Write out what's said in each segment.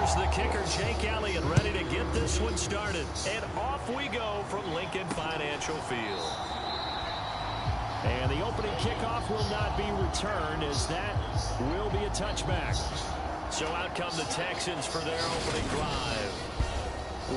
Here's the kicker, Jake Elliott, ready to get this one started. And off we go from Lincoln Financial Field. And the opening kickoff will not be returned, as that will be a touchback. So out come the Texans for their opening drive.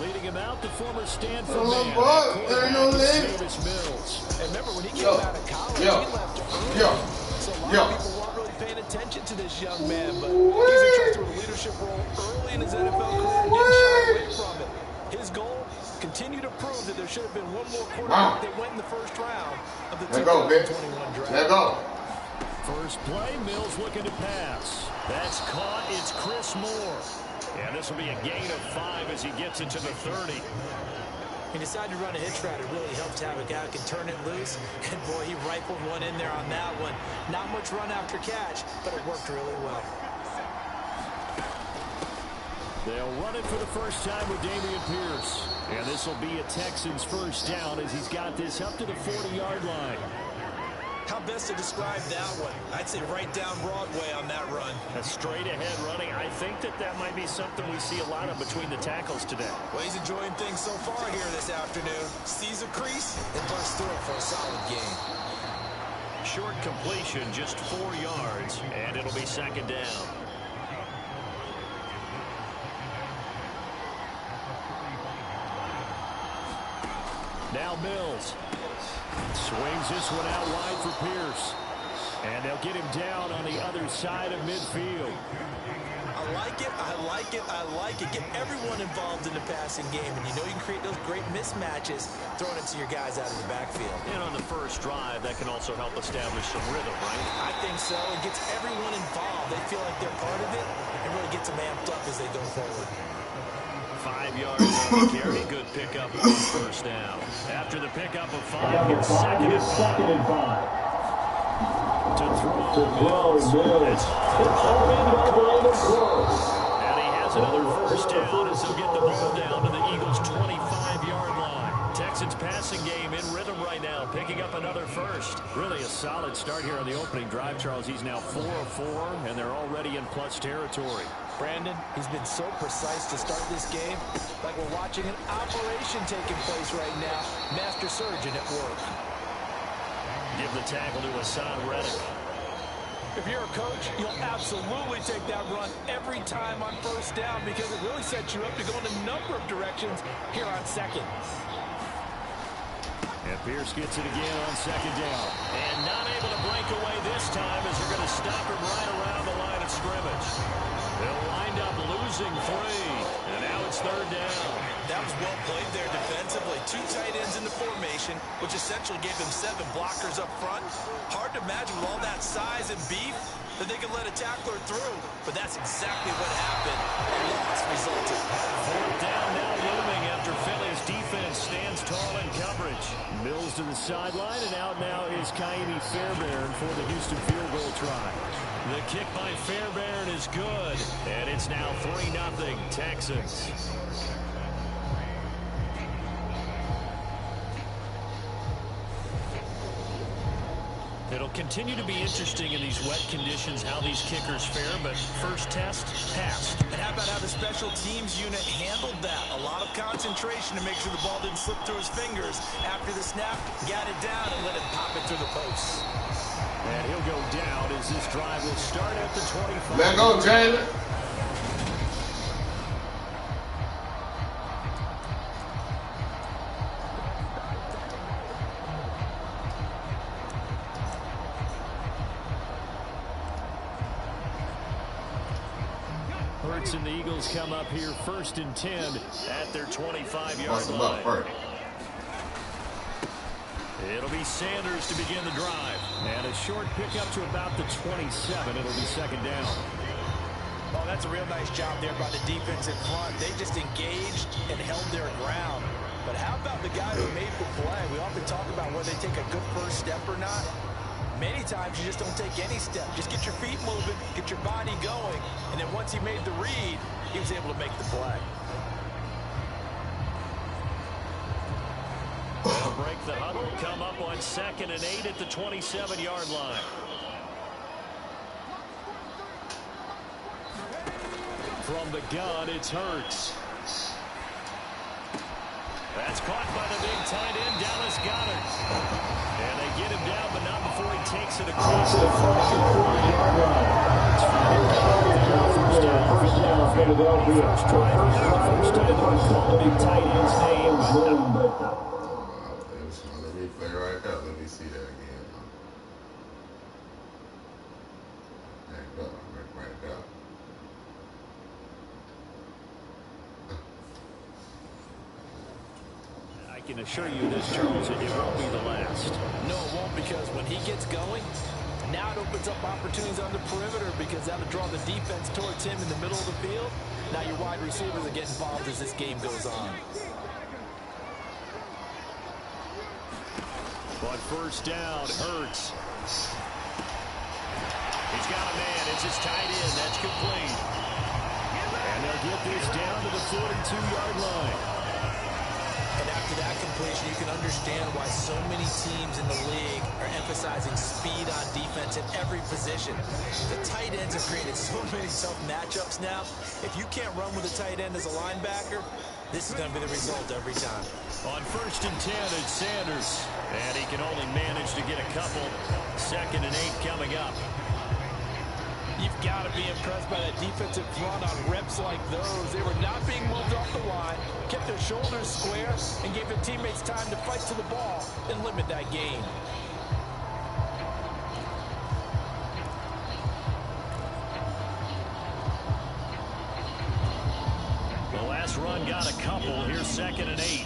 Leading him out, the former Stanford man, quarterback is Davis Mills. And remember, when he came out of college, he left early. So a lot of people weren't really paying attention to this young man, but he's entrusted with a leadership role early in his NFL career and didn't shy away from it. His goal, continue to prove that there should have been one more quarterback that went in the first round of the 2021 draft. Let go. First play, Mills looking to pass. That's caught. It's Chris Moore. And this will be a gain of 5 as he gets it to the 30. He decided to run a hitch route. It really helped to have a guy who can turn it loose. And, boy, he rifled one in there on that one. Not much run after catch, but it worked really well. They'll run it for the first time with Dameon Pierce. And this will be a Texans first down as he's got this up to the 40-yard line. How best to describe that one? I'd say right down Broadway on that run. A straight-ahead running. I think that might be something we see a lot of between the tackles today. Well, he's enjoying things so far here this afternoon. Sees a crease and bursts through it for a solid gain. Short completion, just 4 yards, and it'll be second down. Now Mills. Swings this one out wide for Pierce. And they'll get him down on the other side of midfield. I like it, I like it, I like it. Get everyone involved in the passing game. And you know you can create those great mismatches throwing it to your guys out of the backfield. And on the first drive, that can also help establish some rhythm, right? I think so. It gets everyone involved. They feel like they're part of it and really gets them amped up as they go forward. 5 yards on the carry. Good pickup on first down. After the pickup of 5, here's second and 5. To throw Mills. It's all in close. And he has another first down as he'll get the ball down to the Eagles' 25-yard line. Texans passing game in rhythm right now, picking up another first. Really a solid start here on the opening drive, Charles. He's now 4 of 4, and they're already in plus territory. Brandon, he's been so precise to start this game, like we're watching an operation taking place right now. Master surgeon at work. Give the tackle to Hassan Reddick. If you're a coach, you'll absolutely take that run every time on first down because it really sets you up to go in a number of directions here on second. And Pierce gets it again on second down. And not able to break away this time as they're going to stop him right around the line of scrimmage. They'll wind up losing 3. And now it's third down. That was well played there defensively. 2 tight ends in the formation, which essentially gave them 7 blockers up front. Hard to imagine with all that size and beef that they could let a tackler through. But that's exactly what happened. A loss resulted. Fourth down now looming after Philly's defense stands tall in coverage. Mills to the sideline, and out now is Kaimi Fairbairn for the Houston field goal try. The kick by Fairbairn is good, and it's now 3-0 Texans. It'll continue to be interesting in these wet conditions how these kickers fare, but first test, passed. And how about how the special teams unit handled that? A lot of concentration to make sure the ball didn't slip through his fingers. After the snap, got it down and let it pop it through the posts. And he'll go down as this drive will start at the 25. Let go, Jalen. And the Eagles come up here first and 10 at their 25-yard line. It'll be Sanders to begin the drive. And a short pickup to about the 27. It'll be second down. Oh, that's a real nice job there by the defense in front. They just engaged and held their ground. But how about the guy who made the play? We often talk about whether they take a good first step or not. Many times you just don't take any step. Just get your feet moving, get your body going, and then once he made the read, he was able to make the play. They'll break the huddle, come up on 2nd and 8 at the 27-yard line. From the gun, it's Hurts. That's caught by the big tight end, Dallas Goedert. And they get him down, but not before he takes it across the 40-yard line. First down, Philadelphia. First drive, first time that we call the big tight end's name. There's another replay right there. Let me see that again. Back up, right up. I can assure you this, Charles, it won't be the last. No, it won't, because when he gets going, now it opens up opportunities on the perimeter because that'll draw the defense towards him in the middle of the field. Now your wide receivers are getting involved as this game goes on. On first down, Hurts. He's got a man. It's his tight end. That's complete. And they'll get this down to the 42-yard line. And after that completion, you can understand why so many teams in the league are emphasizing speed on defense in every position. The tight ends have created so many tough matchups now. If you can't run with a tight end as a linebacker, this is going to be the result every time. On first and 10, it's Sanders. And he can only manage to get a couple. 2nd and 8 coming up. You've got to be impressed by that defensive front on reps like those. They were not being moved off the line, kept their shoulders square, and gave their teammates time to fight to the ball and limit that gain. The last run got a couple. Here's 2nd and 8.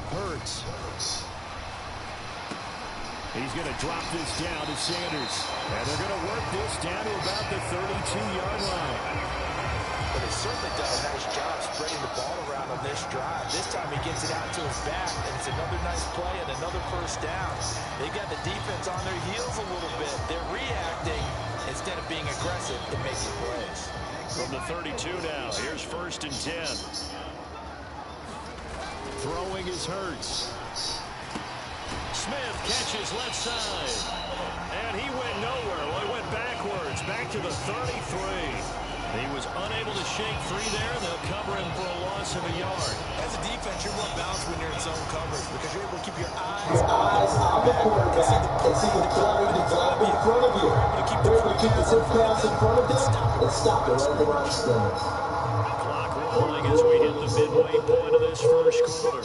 Hurts. He's going to drop this down to Sanders. And they're going to work this down to about the 32-yard line. But they certainly done a nice job spreading the ball around on this drive. This time he gets it out to his back, and it's another nice play and another first down. They got the defense on their heels a little bit. They're reacting instead of being aggressive and making plays. From the 32 now, here's 1st and 10. Throwing is Hurts. Smith catches left side. And he went nowhere. Well, he went backwards, back to the 33. He was unable to shake free there. They'll cover him for a loss of a yard. As a defense, you're more balanced when you're in zone coverage because you're able to keep your eyes on the quarterback and see the play in front of you. You keep the pass in front of them and stop it right around the scrimmage. Clock rolling as we hit the midway point of this first quarter.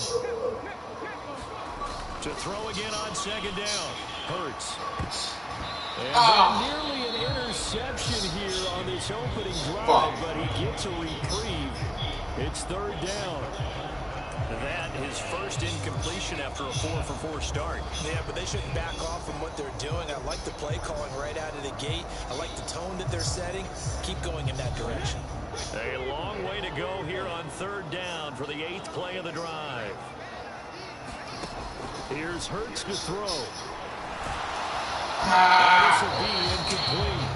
To throw again on 2nd down. Hurts. And nearly an interception here on this opening drive, but he gets a reprieve. It's 3rd down. That his first incompletion after a 4-for-4 start. Yeah, but they shouldn't back off from what they're doing. I like the play calling right out of the gate. I like the tone that they're setting. Keep going in that direction. A long way to go here on 3rd down for the 8th play of the drive. Here's Hurts to throw. This will be incomplete.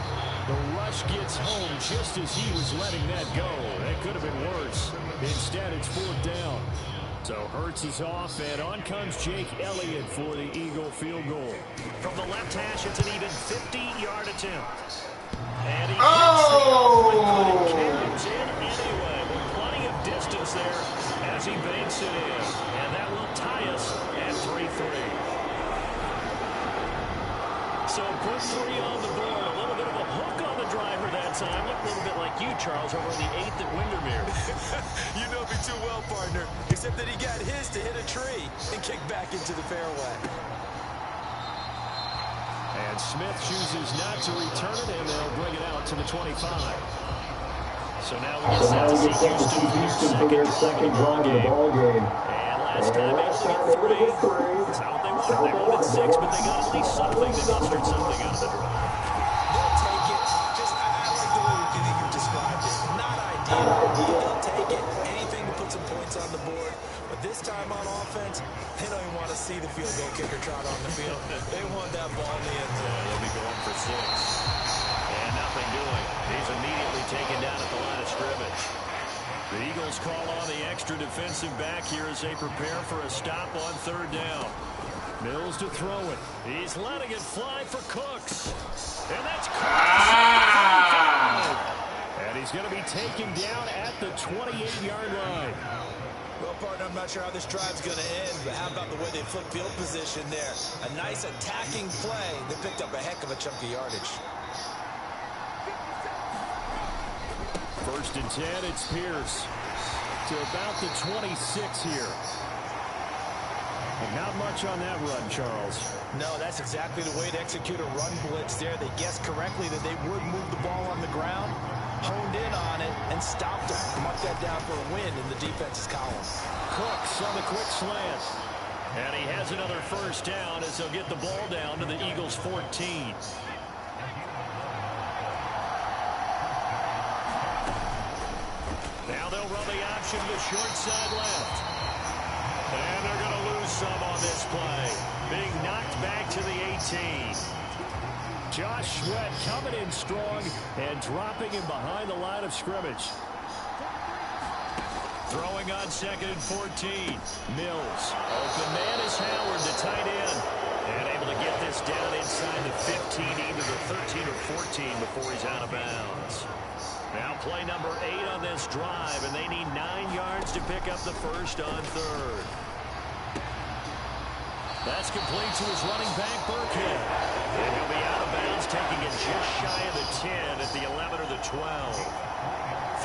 The rush gets home just as he was letting that go. That could have been worse. Instead, it's 4th down. So Hurts is off, and on comes Jake Elliott for the Eagle field goal. From the left hash, it's an even 50-yard attempt. And he hits the but carries in anyway. With plenty of distance there as he banks it in. And that will tie us at 3-3. So put 3 on the board. A little bit of a hook on the driver that time. Looked a little bit like you, Charles, over on the 8th at Windermere. You know me too well, partner. Except that he got his to hit a tree and kick back into the fairway. And Smith chooses not to return it, and they'll bring it out to the 25. So now we get set to see Houston for their second ball game. And last time they get 3. That's not what they wanted. They wanted 6, but they got at least something. They mustered something out of the drive. They'll take it. I like the way you described it. Not ideal. They'll take it. Anything to put some points on the board. But this time on offense, they don't even want to see the field goal kicker trot on the field. They want that ball in the end zone. They'll be going for 6. And nothing doing. He's immediately taken down at the line of scrimmage. The Eagles call on the extra defensive back here as they prepare for a stop on third down. Mills to throw it. He's letting it fly for Cooks. And that's Cooks. And he's going to be taken down at the 28-yard line. Well, partner, I'm not sure how this drive's going to end, but how about the way they flip field position there? A nice attacking play. They picked up a heck of a chunk of yardage. 1st and 10, it's Pierce to about the 26 here. And not much on that run, Charles. No, that's exactly the way to execute a run blitz there. They guessed correctly that they would move the ball on the ground, honed in on it, and stopped it. Mark that down for a win in the defense's column. Cooks on the quick slant. And he has another 1st down as they'll get the ball down to the Eagles' 14. Now they'll run the option to the short side left. And they're going to lose some on this play. Being knocked back to the 18. Josh Sweat coming in strong and dropping him behind the line of scrimmage. Throwing on 2nd and 14. Mills. Open man is Howard, the tight end. And able to get this down inside the 15, either the 13 or 14 before he's out of bounds. Now play number 8 on this drive, and they need 9 yards to pick up the 1st on 3rd. That's complete to his running back, Burkhead. And he'll be out of bounds, taking it just shy of the 10 at the 11 or the 12.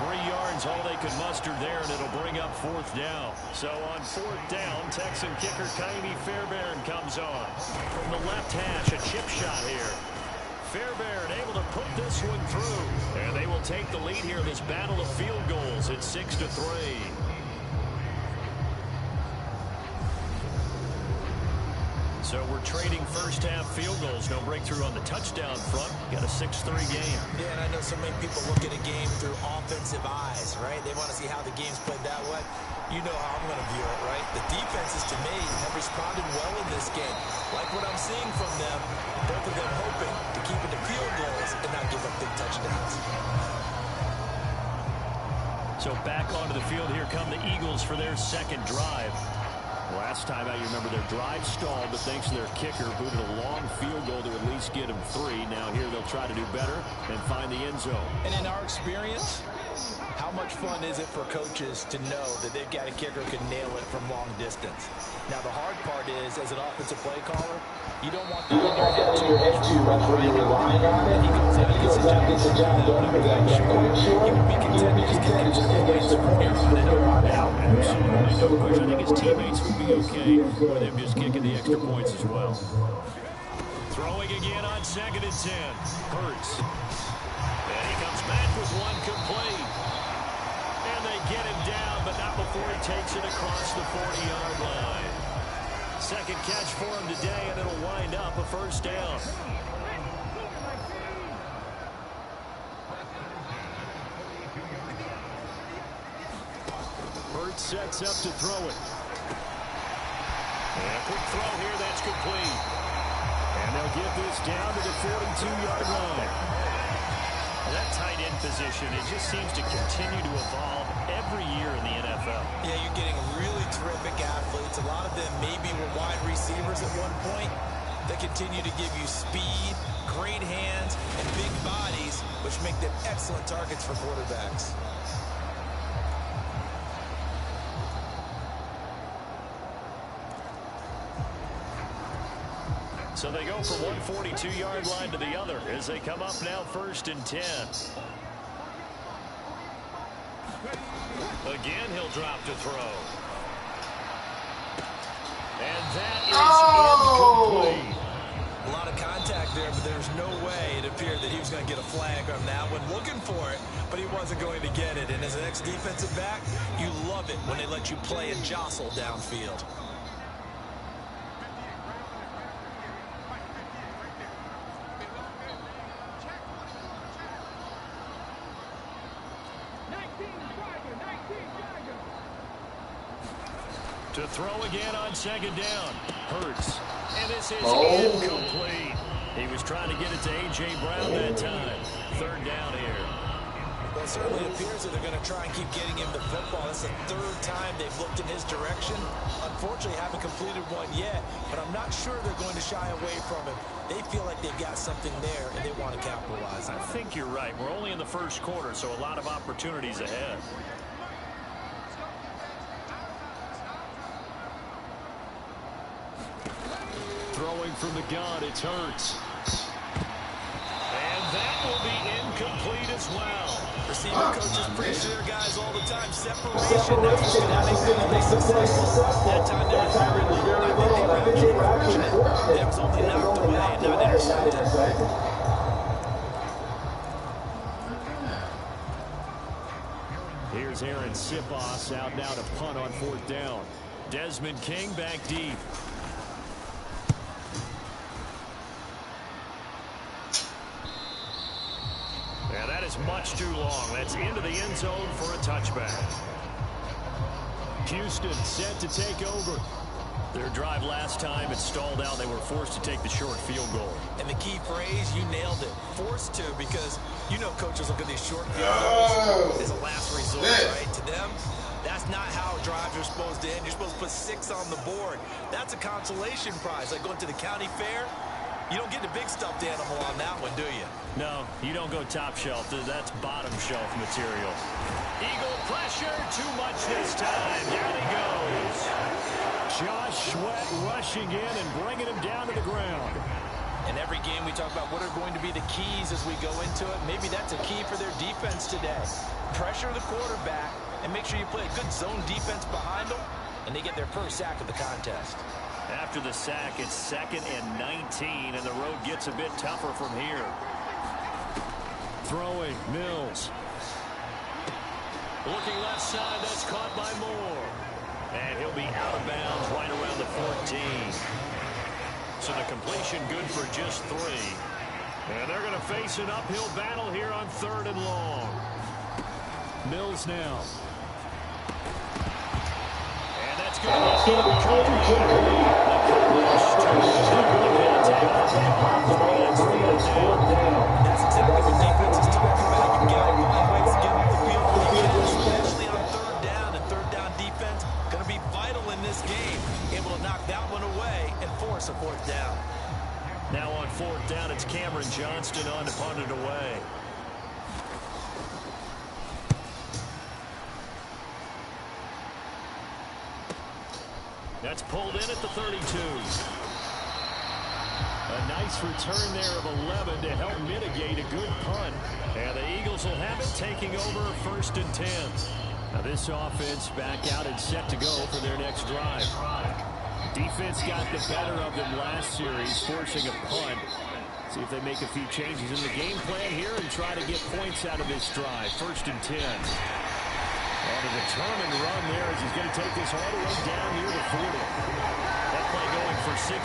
3 yards, all they could muster there, and it'll bring up 4th down. So on 4th down, Texan kicker Kaimi Fairbairn comes on. From the left hash, a chip shot here. Fairbairn able to put this one through. And they will take the lead here in this battle of field goals at 6-3. So we're trading 1st half field goals. No breakthrough on the touchdown front. Got a 6-3 game. Yeah, and I know so many people look at a game through offensive eyes, right? They want to see how the game's played that way. You know how I'm going to view it, right? The defenses, to me, have responded well in this game. Like what I'm seeing from them, both of them hoping to keep it to field goals and not give up big touchdowns. So back onto the field, here come the Eagles for their 2nd drive. Last time out, you remember their drive stalled, but thanks to their kicker, booted a long field goal to at least get them 3. Now here they'll try to do better and find the end zone. And in our experience, how much fun is it for coaches to know that they've got a kicker who can nail it from long distance? Now the hard part is, as an offensive play caller, you don't want that in your head too much. Relying on it. He goes out and gets a job done for that quick short. He would be content to just get extra points from here on out. Absolutely no question. I think his teammates would be okay with him just kicking the extra points as well. Throwing again on 2nd and 10. Hurts. And he comes back with one complete. And they get him down, but not before he takes it across the 40-yard line. 2nd catch for him today, and it'll wind up a 1st down. Hurts sets up to throw it. And a quick throw here, that's complete. And they'll get this down to the 42-yard line. That tight end position, it just seems to continue to evolve every year in the NFL. Yeah, you're getting really terrific athletes. A lot of them maybe were wide receivers at one point. They continue to give you speed, great hands, and big bodies, which make them excellent targets for quarterbacks. So they go from one 42-yard line to the other as they come up now 1st and 10. Again, he'll drop to throw. And that is incomplete. A lot of contact there, but there's no way it appeared that he was going to get a flag on that one. Looking for it, but he wasn't going to get it. And as an ex-defensive back, you love it when they let you play and jostle downfield. To throw again on 2nd down. Hurts. And this is incomplete. He was trying to get it to A.J. Brown that time. 3rd down here. Well, it certainly appears that they're going to try and keep getting him the football. That's the third time they've looked in his direction. Unfortunately, haven't completed one yet, but I'm not sure they're going to shy away from him. They feel like they've got something there, and they want to capitalize on it. I think you're right. We're only in the first quarter, so a lot of opportunities ahead. Throwing from the gun, it's Hurts. And that will be incomplete as well. Receiving coaches preach to their guys all the time. Separation, that's what's going to make them really successful. That time they were very low, and I think they were actually fortunate. That was only knocked away and not intercepted. Here's Aaron Sipos out now to punt on 4th down. Desmond King back deep. Yeah, that is much too long. That's into the end zone for a touchback. Houston set to take over. Their drive last time, it stalled out. They were forced to take the short field goal. And the key phrase, you nailed it. Forced to, because you know coaches look at these short field goals as a last resort, right? To them, that's not how drives are supposed to end. You're supposed to put 6 on the board. That's a consolation prize. Like going to the county fair, you don't get the big stuffed animal on that one, do you? No, you don't go top shelf. That's bottom shelf material. Eagle pressure, too much this time. Down he goes. Josh Sweat rushing in and bringing him down to the ground. In every game we talk about what are going to be the keys as we go into it. Maybe that's a key for their defense today. Pressure the quarterback and make sure you play a good zone defense behind them, and they get their first sack of the contest. After the sack, it's 2nd and 19, and the road gets a bit tougher from here. Throwing, Mills. Looking left side, that's caught by Moore. And he'll be out of bounds right around the 14. So the completion good for just 3. And they're going to face an uphill battle here on 3rd and long. Mills now. And that's going to be incomplete. That's exactly what defense is talking about. You got to find ways to get off the field when you can, especially on 3rd down. And 3rd down defense going to be vital in this game. Able to knock that one away and force a 4th down. Now on 4th down, it's Cameron Johnston on to punt it away. That's pulled in at the 32. A nice return there of 11 to help mitigate a good punt. And the Eagles will have it taking over 1st and 10. Now this offense back out and set to go for their next drive. Defense got the better of them last series, forcing a punt. See if they make a few changes in the game plan here and try to get points out of this drive. 1st and 10. On a determined run there as he's going to take this all the way down near the 40. That play going for 16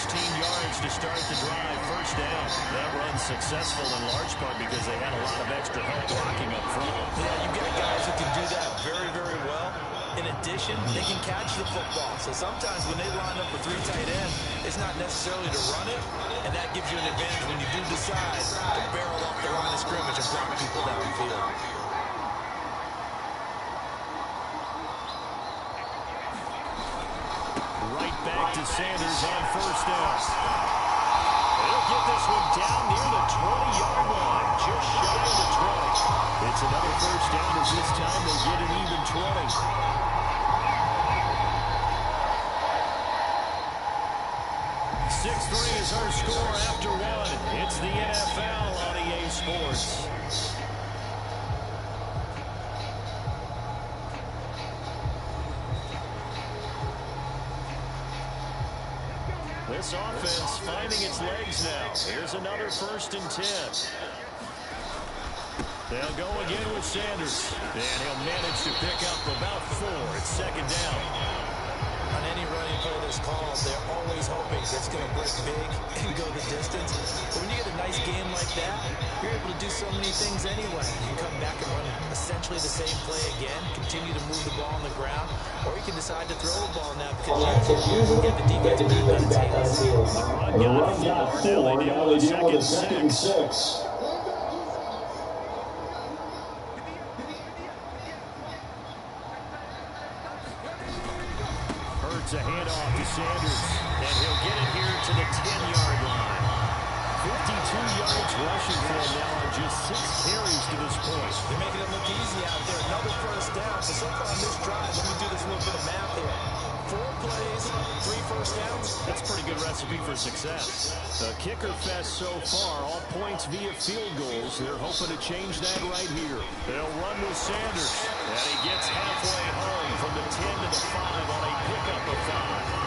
yards to start the drive. 1st down. That run's successful in large part because they had a lot of extra help blocking up front. Yeah, you've got guys who can do that very, very well. In addition, they can catch the football. So sometimes when they line up with 3 tight ends, it's not necessarily to run it, and that gives you an advantage when you do decide to barrel off the line of scrimmage and block people downfield. Right back to Sanders on 1st down. He'll get this one down near the 20-yard line, just shy of the 20. It's another 1st down as this time they get an even 20. 6-3 is our score after 1. It's the NFL on EA Sports. This offense finding its legs now. Here's another 1st and 10. They'll go again with Sanders. And he'll manage to pick up about 4. It's 2nd down. On any running play that's called, they're always hoping it's going to break big and go the distance. But when you get a nice game like that, you're able to do so many things anyway. You can come back and run essentially the same play again, continue to move the ball on the ground, or you can decide to throw the ball now because you get the defensive back on its heels. The run got 4. Now they deal with a 2nd and 6. Sanders, and he'll get it here to the 10-yard line. 52 yards rushing for him now on just 6 carries to this point. They're making it look easy out there. Another first down. So far on this drive, let me do this little bit of math here. 4 plays, 3 first downs. That's a pretty good recipe for success. The kicker fest so far, all points via field goals. They're hoping to change that right here. They'll run with Sanders, and he gets halfway home from the 10 to the 5 on a pickup of 5.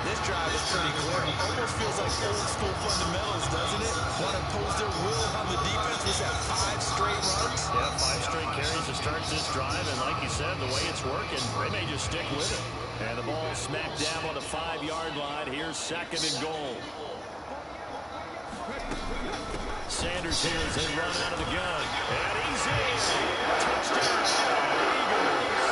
This drive is pretty clear. Almost feels like old school fundamentals, doesn't it? Want to impose their will on the defense. Was that 5 straight runs? Yeah, 5 straight carries to start this drive, and like you said, the way it's working, they may just stick with it. And the ball smacked down on the 5-yard line. Here's 2nd and goal. Sanders here as they run out of the gun. And he's in. Touchdown, Eagles.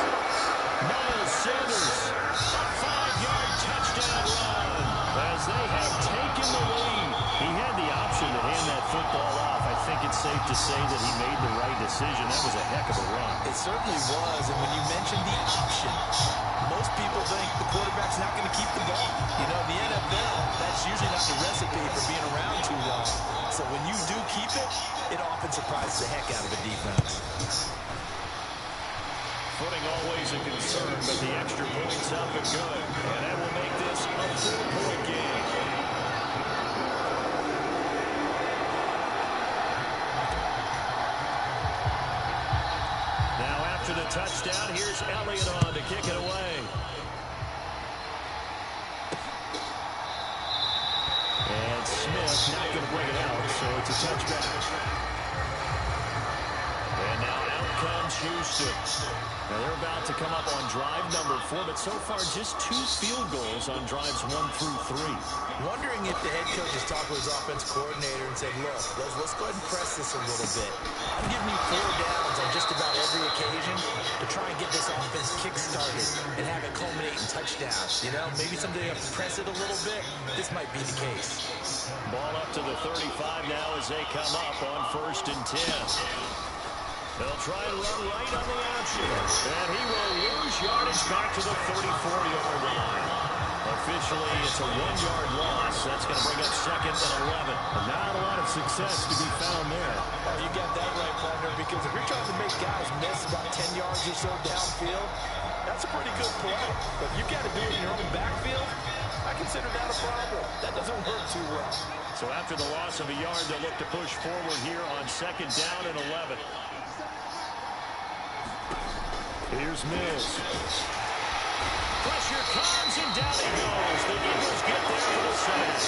Miles Sanders, a 5-yard touchdown run as they have taken the lead. He had the option to hand that football off. I think it's safe to say that he made the right decision. That was a heck of a run. It certainly was, and when you mentioned the option, most people think the quarterback's not going to keep the ball. You know, the NFL, that's usually not the recipe for being around too long. So when you do keep it, it often surprises the heck out of a defense. Footing always a concern, but the extra point's up and good. And that will make this a 4-point game. Now after the touchdown, here's Elliott on to kick it away. And Smith not going to bring it out, so it's a touchback. And now out comes Houston. Now they're about to come up on drive number 4, but so far just 2 field goals on drives 1 through 3. Wondering if the head coach has talked with his offense coordinator and said, look, let's go ahead and press this a little bit. I'm giving you 4 downs on just about every occasion to try and get this offense kick-started and have it culminate in touchdowns. You know, maybe someday you have to press it a little bit. This might be the case. Ball up to the 35 now as they come up on 1st and 10. They'll try and run right on the option. And he will lose yardage back to the 34-yard line. Officially, it's a 1-yard loss. That's going to bring up 2nd and 11. Not a lot of success to be found there. Oh, you got that right, partner, because if you're trying to make guys miss about 10 yards or so downfield, that's a pretty good play. But if you've got to do it in your own backfield, I consider that a problem. That doesn't work too well. So after the loss of a yard, they'll look to push forward here on 2nd down and 11. Here's Mills. Pressure comes, and down he goes. The Eagles get there for the sack.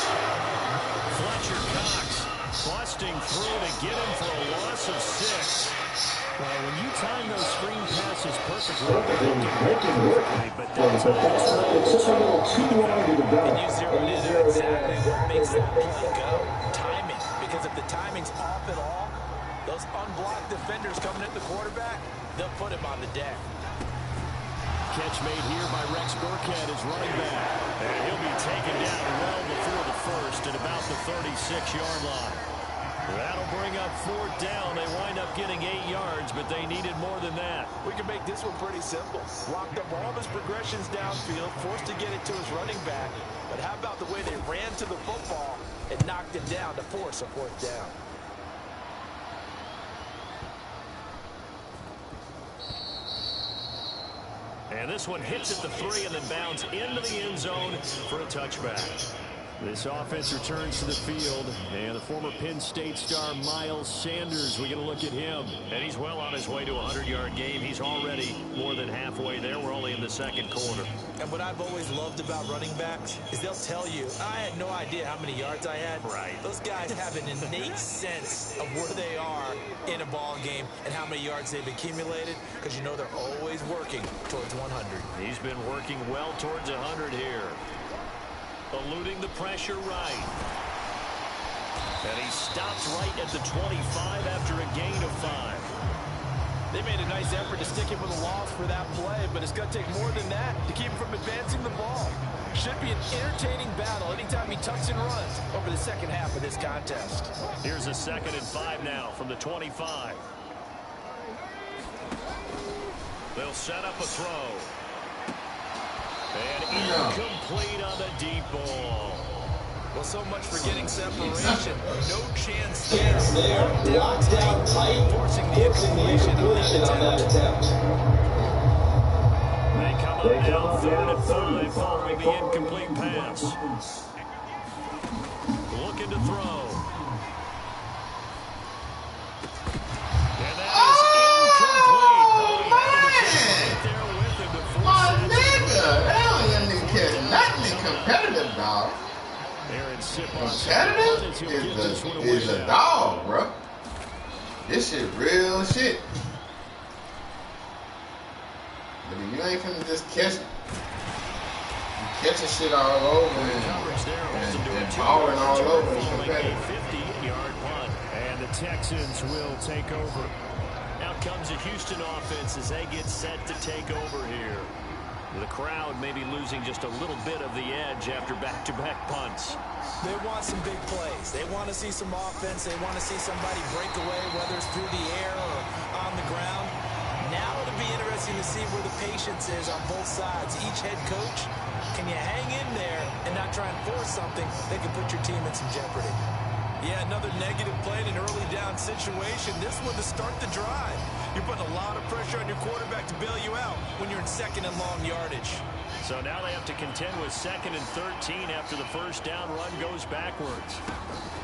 Fletcher Cox busting through to get him for a loss of 6. Well, when you time those screen passes perfectly, but that's And you zeroed in there exactly what makes that play go. Timing. Because if the timing's off at all, those unblocked defenders coming at the quarterback, they'll put him on the deck. Catch made here by Rex Burkhead as running back. And he'll be taken down well before the 1st at about the 36-yard line. That'll bring up 4th down. They wind up getting 8 yards, but they needed more than that. We can make this one pretty simple. Locked up all of his progressions downfield, forced to get it to his running back. But how about the way they ran to the football and knocked it down to force a 4th down? And this one hits at the 3 and then bounds into the end zone for a touchback. This offense returns to the field, and the former Penn State star Miles Sanders, we're going to look at him. And he's well on his way to a 100-yard game. He's already more than halfway there. We're only in the 2nd quarter. And what I've always loved about running backs is they'll tell you, I had no idea how many yards I had. Right. Those guys have an innate sense of where they are in a ball game and how many yards they've accumulated, because you know they're always working towards 100. He's been working well towards 100 here. Eluding the pressure right. And he stops right at the 25 after a gain of 5. They made a nice effort to stick him with a loss for that play, but it's going to take more than that to keep him from advancing the ball. Should be an entertaining battle anytime he tucks and runs over the second half of this contest. Here's a 2nd and 5 now from the 25. They'll set up a throw. And incomplete on the deep ball. Well, so much for getting separation. No chance there. Locked down tight, forcing the incompletion on that attempt. They come up now 3rd and 5 following the incomplete pass. Looking to throw. And that is incomplete. Right there with him to force My nigga, hell, you didn't catch nothing competitive, dog. Competitive is a dog, bro. This shit real shit. But if you ain't finna just catch it, you catching shit all over and balling all over and competitive. 58-yard punt. And the Texans will take over. Now comes the Houston offense as they get set to take over here. The crowd may be losing just a little bit of the edge after back-to-back punts. They want some big plays. They want to see some offense. They want to see somebody break away, whether it's through the air or on the ground. Now it'll be interesting to see where the patience is on both sides. Each head coach, can you hang in there and not try and force something that can put your team in some jeopardy? Yeah, another negative play in an early down situation. This one to start the drive. You're putting a lot of pressure on your quarterback to bail you out when you're in 2nd and long yardage. So now they have to contend with 2nd and 13 after the first down run goes backwards.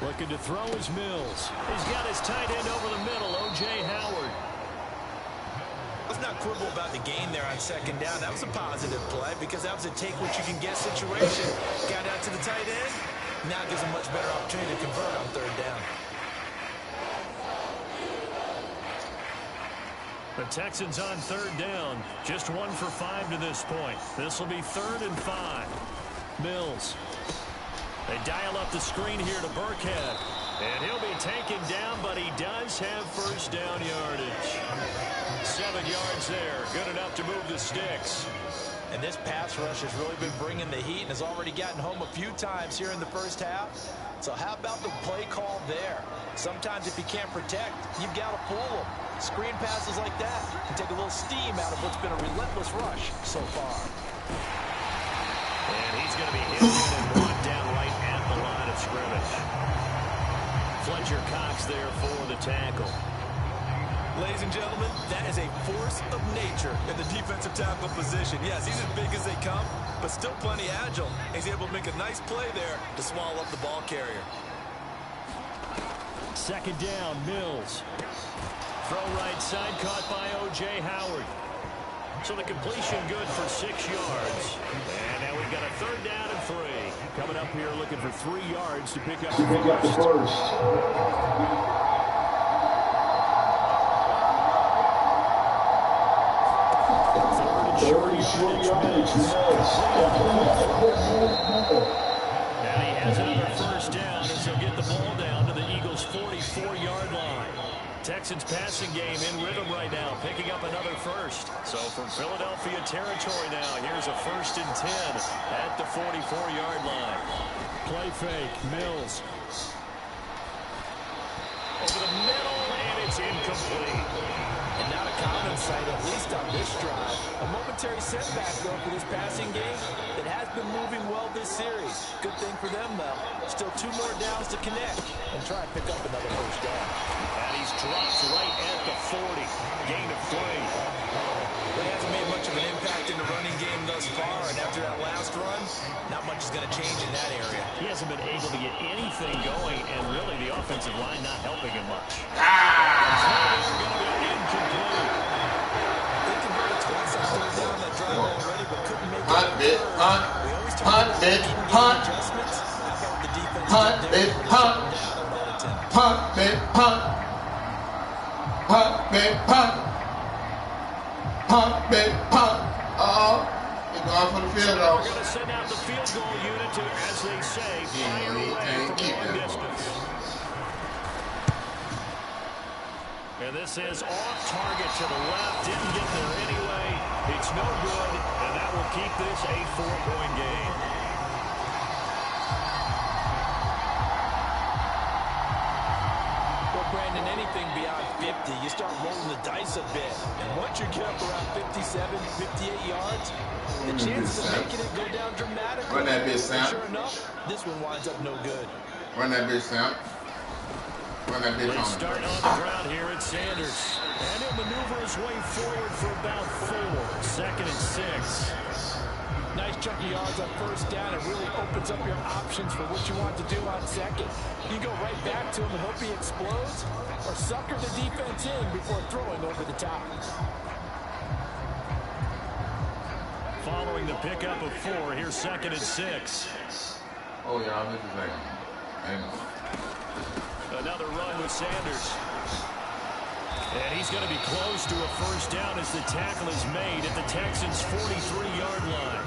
Looking to throw is Mills. He's got his tight end over the middle, O.J. Howard. Let's not quibble about the gain there on 2nd down. That was a positive play because that was a take-what-you-can-get situation. Got out to the tight end. Now gives a much better opportunity to convert on 3rd down. The Texans on 3rd down. Just 1 for 5 to this point. This will be 3rd and 5. Mills. They dial up the screen here to Burkhead. And he'll be taken down, but he does have first down yardage. 7 yards there. Good enough to move the sticks. And this pass rush has really been bringing the heat and has already gotten home a few times here in the first half. So how about the play call there? Sometimes if you can't protect, you've got to fool them. Screen passes like that can take a little steam out of what's been a relentless rush so far. And he's going to be hit and brought down right at the line of scrimmage. Fletcher Cox there for the tackle. Ladies and gentlemen, that is a force of nature in the defensive tackle position. Yes, he's as big as they come, but still plenty agile. He's able to make a nice play there to swallow up the ball carrier. 2nd down, Mills. Throw right side, caught by O.J. Howard. So the completion good for 6 yards. And now we've got a 3rd down and 3. Coming up here looking for 3 yards to pick up the first. And he has another first down as he'll get the ball down to the Eagles' 44-yard line. Texans passing game in rhythm right now, picking up another first. So from Philadelphia territory now, here's a 1st and 10 at the 44-yard line. Play fake, Mills. Over the middle, and it's incomplete. And not a common sight, at least on this drive. A momentary setback, though, for this passing game that has been moving well this series. Good thing for them, though. Still 2 more downs to connect and try and pick up another first down. And he's dropped right at the 40. Gain of 3. But he hasn't made much of an impact in the running game thus far, and after that last run, not much is going to change in that area. He hasn't been able to get anything going, and really the offensive line not helping him much. They converted twice on 3rd down that drive already, but couldn't make it. Hunt, bit, hunt, hunt, bit, hunt, hunt, bit, hunt, hunt, bit, hunt, hunt, bit, hunt, hunt, bit, hunt. He's going for the field goal. We're going to send out the field goal unit to, as they say, fire away from long distance. And this is off target to the left. Didn't get there anyway. It's no good, and that will keep this a 4-point game. Well, Brandon, any anything beyond 50, you start rolling the dice a bit. And once you get up around 57, 58 yards, the chances of making it go down dramatically. Run that bitch, Sam. Sure enough, this one winds up no good. Run that bitch, Sam. Run that bitch on. Start on the ground here at Sanders. And he'll maneuver his way forward for about 4. 2nd and 6. Nice chunky yards on first down. It really opens up your options for what you want to do on second. You go right back to him and hope he explodes, or sucker the defense in before throwing over the top. Following the pickup of 4, here's 2nd and 6. Oh, y'all, this is like, hang on. Another run with Sanders. And he's going to be close to a first down as the tackle is made at the Texans' 43-yard line.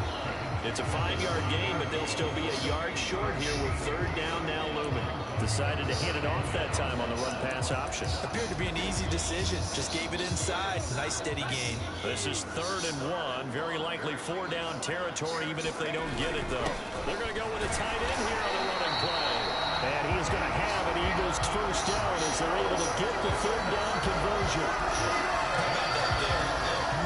It's a 5-yard gain, but they'll still be a yard short here with 3rd down now looming. Decided to hand it off that time on the run-pass option. Appeared to be an easy decision. Just gave it inside. Nice steady gain. This is 3rd and 1. Very likely 4-down territory, even if they don't get it, though. They're going to go with a tight end here on the running play. And he is going to have an Eagles first down as they're able to get the 3rd down conversion.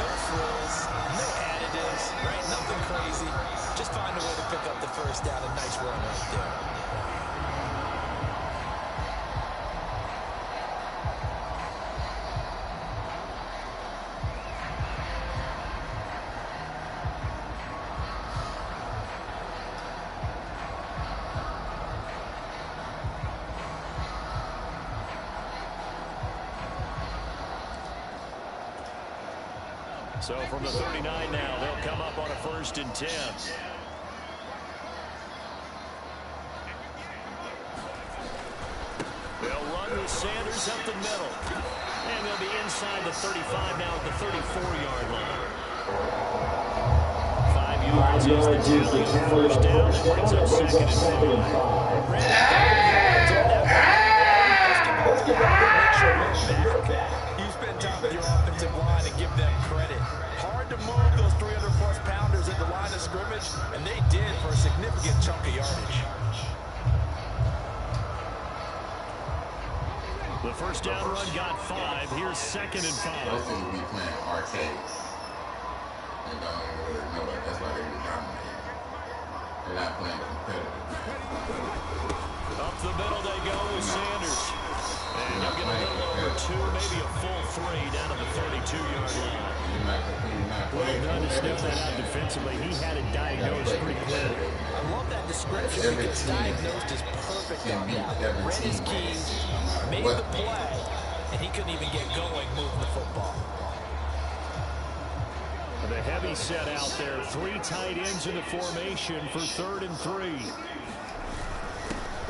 No frills, no additives, right? Nothing crazy. Just find a way to pick up the first down. A nice run right there. So from the 39 now, they'll come up on a 1st and 10. They'll run with Sanders up the middle. And they'll be inside the 35 now at the 34-yard line. 5 yards is the tally on first down. That brings up 2nd and 5. You spend time with your offensive line and give them credit. Hard to move those 300-plus pounders at the line of scrimmage, and they did for a significant chunk of yardage. The first down run got 5. Here's 2nd and 5. Those things be playing arcades. They don't really know it. That's why they be dominating. They're not playing competitive. Up the middle they go with Sanders. And he'll get a little over 2, maybe a full 3 down to the 32-yard line. Well done to sniff that out defensively. He had it diagnosed pretty clearly. I love that description because diagnosed is perfect on that. Read his keys, made the play, and he couldn't even get going moving the football. The heavy set out there. 3 tight ends in the formation for 3rd and 3.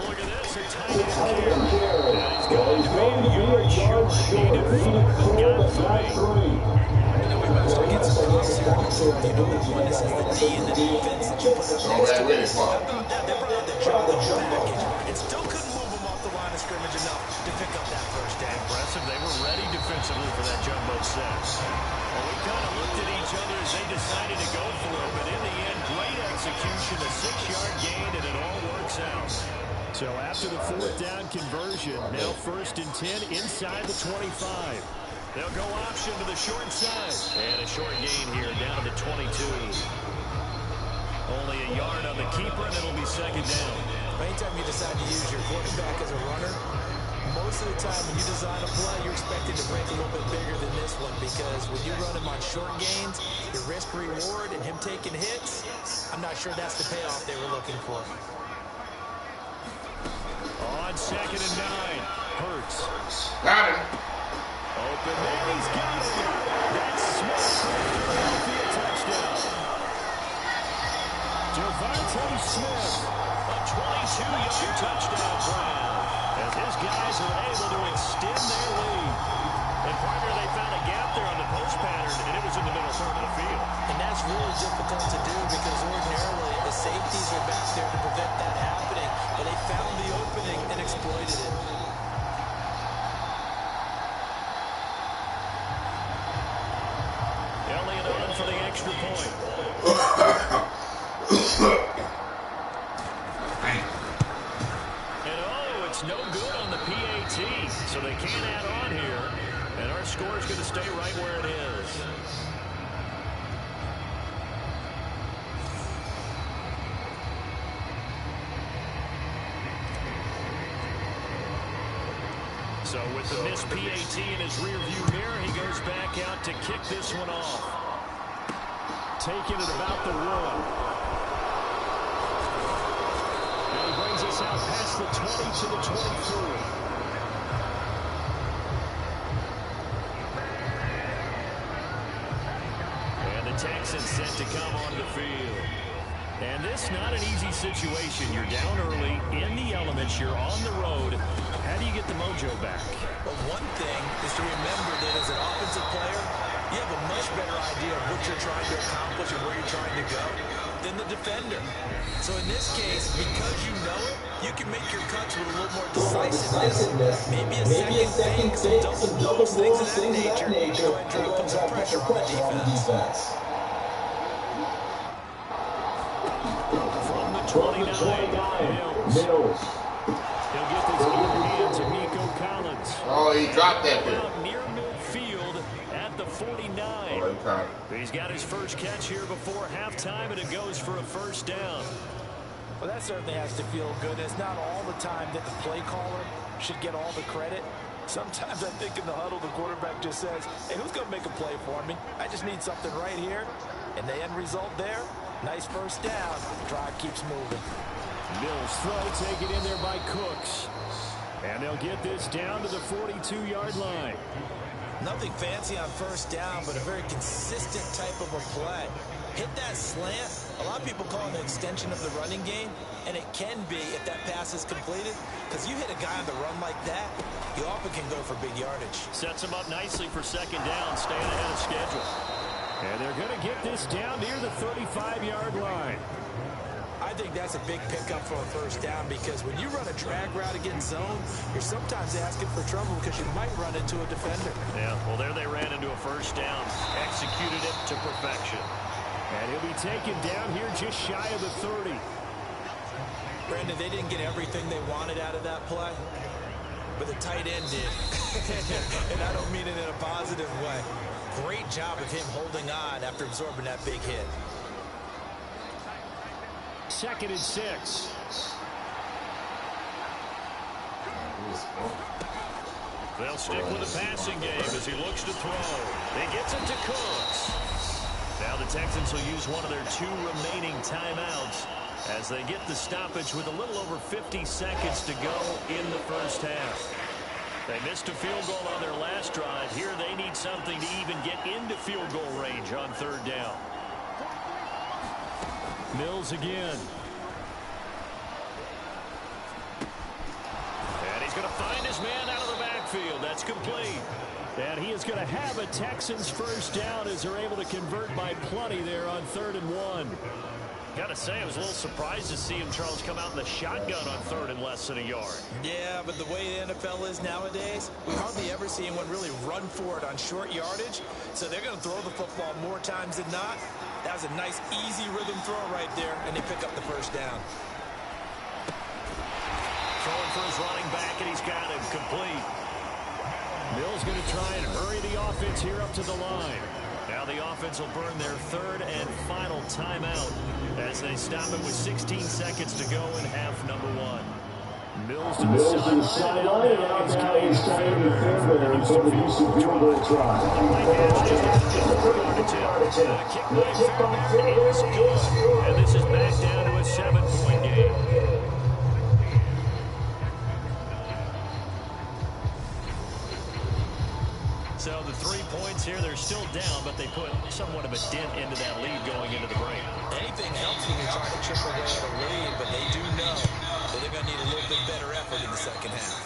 Look at this, a tight end carry. And he's going to be a yard short. Needed 4, but got 3. You know, we might start getting some props here. You know, when this is the D in the defense, you put them next to it. How about that? They brought out the jumbo package. It still couldn't move them off the line of scrimmage enough to pick up that first down. Impressive. They were ready defensively for that jumbo set. Well, we kind of looked at each other as they decided to go for it, but in the end, great execution, a 6-yard gain, and it all works out. So after the 4th down conversion, now 1st and 10 inside the 25. They'll go option to the short side. And a short gain here down to the 22. Only a yard on the keeper, and it'll be 2nd down. Anytime you decide to use your quarterback as a runner, most of the time when you design a play, you're expected to break a little bit bigger than this one because when you run him on short gains, your risk-reward and him taking hits, I'm not sure that's the payoff they were looking for. On 2nd and 9, Hurts. Got him. Open there, he's got it. That's Smith. Philadelphia touchdown. Devontae Smith, a 22-yard touchdown grab. As his guys are able to extend their lead. And partner, they found a gap there on the post pattern, and it was in the middle third of the field. And that's really difficult to do because ordinarily the safeties are back there to prevent that happening. But they found the opening and exploited it. Elliott on for the extra point. And oh, it's no good on the PAT. PAT, so they can't add on here. And our score is going to stay right where it is. So with the missed PAT in his rearview mirror, he goes back out to kick this one off. Taking it about the one. And he brings us out past the 20 to the 23. And the Texans set to come on the field. And this not an easy situation. You're down early, in the elements, you're on the road. How do you get the mojo back? Well, one thing is to remember that as an offensive player, you have a much better idea of what you're trying to accomplish and where you're trying to go than the defender. So in this case, because you know it, you can make your cuts with a little more decisiveness. Maybe a second fake, some double moves, things of that nature. Go ahead and try to put some pressure on the defense. From the 29, Mills. He'll get this overhand to Nico Collins. Oh, he dropped that there. Near midfield at the 49. He's got his first catch here before halftime, and it goes for a first down. Well, that certainly has to feel good. It's not all the time that the play caller should get all the credit. Sometimes I think in the huddle, the quarterback just says, hey, who's going to make a play for me? I just need something right here. And the end result there, nice first down. The drive keeps moving. Mills throw taken in there by Cooks. And they'll get this down to the 42-yard line. Nothing fancy on first down, but a very consistent type of a play. Hit that slant. A lot of people call it an extension of the running game, and it can be if that pass is completed, because you hit a guy on the run like that, you often can go for big yardage. Sets him up nicely for second down, staying ahead of schedule. And they're going to get this down near the 35-yard line. I think that's a big pickup for a first down, because when you run a drag route against zone, you're sometimes asking for trouble because you might run into a defender. Yeah, well, there they ran into a first down. Executed it to perfection. And he'll be taken down here just shy of the 30. Brandon, they didn't get everything they wanted out of that play, but the tight end did. And I don't mean it in a positive way. Great job of him holding on after absorbing that big hit. 2nd and 6. They'll stick with the passing game as he looks to throw. He gets it to Cooks. Now the Texans will use one of their 2 remaining timeouts as they get the stoppage with a little over 50 seconds to go in the first half. They missed a field goal on their last drive. Here they need something to even get into field goal range on 3rd down. Mills again. And he's going to find his man out of the backfield. That's complete. And he is going to have a Texans first down as they're able to convert by plenty there on 3rd and 1. Got to say, I was a little surprised to see him, Charles, come out in the shotgun on 3rd and less than a yard. Yeah, but the way the NFL is nowadays, we hardly ever see anyone really run for it on short yardage. So they're going to throw the football more times than not. That was a nice, easy rhythm throw right there, and they pick up the first down. Throwing for his running back, and he's got him complete. Mills going to try and hurry the offense here up to the line. Now the offense will burn their 3rd and final timeout as they stop it with 16 seconds to go in half number 1. Mills to the sideline, and out now he's trying to Fairbairn for the use of field goal try. Kick by Fairbairn is good, and this is back down to a 7-point game. So the 3 points here, they're still down, but they put somewhat of a dent into that lead going into the break. Anything helps when you're trying to chip away at a lead, but they do know that they're going to need a little bit better effort in the second half.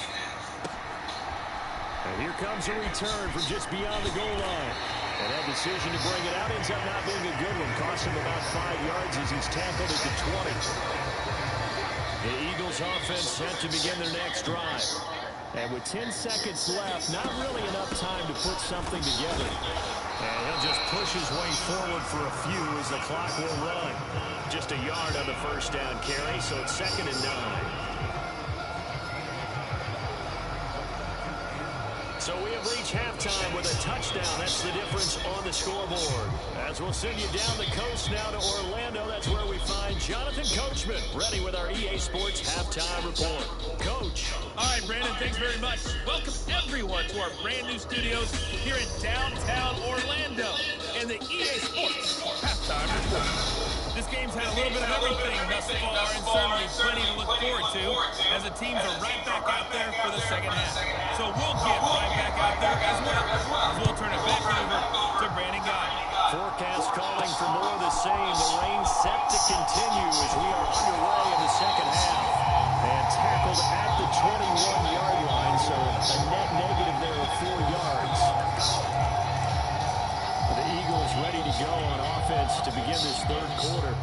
And here comes a return from just beyond the goal line. And that decision to bring it out ends up not being a good one. Cost him about 5 yards as he's tackled at the 20. The Eagles offense set to begin their next drive. And with 10 seconds left, not really enough time to put something together. And he'll just push his way forward for a few as the clock will run. Just a yard on the first down carry, so it's 2nd and 9. So we have reached halftime with a touchdown. That's the difference on the scoreboard. As we'll send you down the coast now to Orlando, that's where we find Jonathan Coachman, ready with our EA Sports Halftime Report. Coach. All right, Brandon, thanks very much. Welcome, everyone, to our brand new studios here in downtown Orlando and the EA Sports Halftime Report. This game's had a little bit of everything thus far, and certainly plenty to look forward to as the teams are right back out there for the second half. So we'll get right back out there as well. As we'll turn it back over to Brandon Guy. Forecast calling for more of the same. The rain set to continue as we are underway in the second half. And tackled at the 21-yard line, so a net negative there of 4 yards. The Eagles ready to go on offense to begin this third quarter.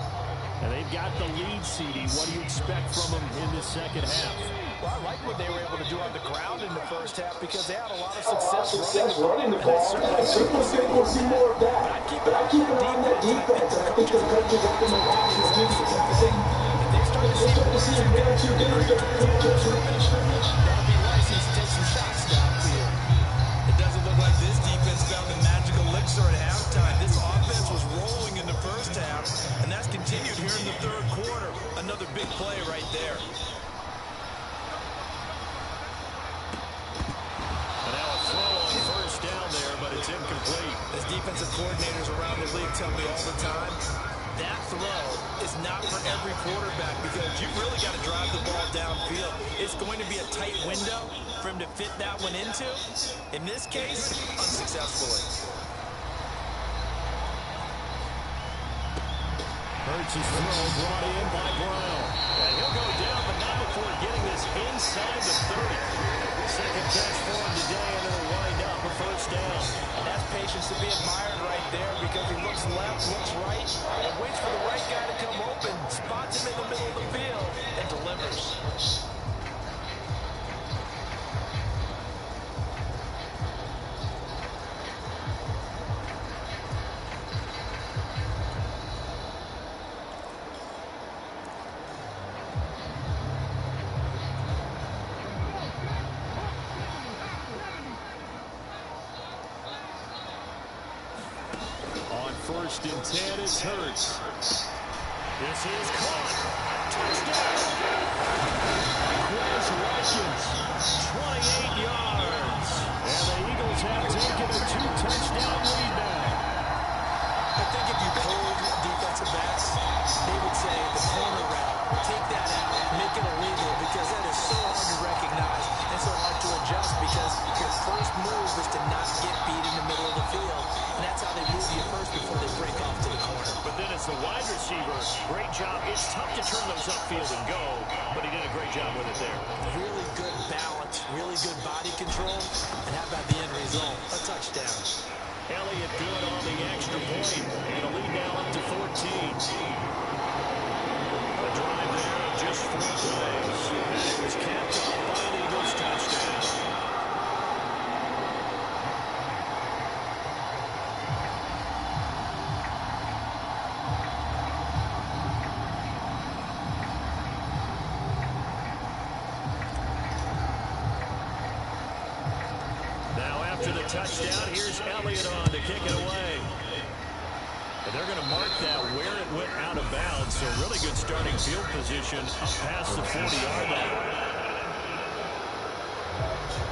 And they've got the lead seeding. What do you expect from them in this second half? Well, I like what they were able to do on the ground in the first half because they had a lot of success running the ball. I certainly think we'll see more of that. But I keep an eye on that defense, and I think they're going to get them a lot of excuses. If they start to see them get too good, they're going to scrimmage. That'll be licensed to take some shots downfield. It doesn't look like this defense found the magical elixir at halftime. This offense was rolling in the first half, and that's continued here in the third quarter. Another big play right there. And now a throw on first down there, but it's incomplete. As defensive coordinators around the league tell me all the time, that throw is not for every quarterback because you've really got to drive the ball downfield. It's going to be a tight window for him to fit that one into. In this case, unsuccessfully. Hurts his throw brought in by Brown. And he'll go down, but not before getting this inside the 30. Second catch for him today, and it'll wind up a first down. And that's patience to be admired right there because he looks left, looks right, and waits for the right guy to come open, spots him in the middle of the field, and delivers. First and 10 is Hurts. This is caught. Touchdown. Quez Watkins, 28 yards. And the Eagles have taken a 2-touchdown lead now. I think if you pulled defensive backs, they would say the corner route, take that out, make it illegal because that is so hard to recognize and so hard to adjust because your first move is to not get beat in the middle of the field. And that's how they move you first before they break off to the corner. But then it's the wide receiver. Great job. It's tough to turn those upfield and go, but he did a great job with it there. Really good balance, really good body control. And how about the end result? A touchdown. Elliott good on the extra point. And a lead now up to 14. A drive there of just 4 plays. And it was capped off by an Eagles touchdown. After the touchdown, here's Elliott on to kick it away. And they're going to mark that where it went out of bounds. So really good starting field position up past the 40-yard line.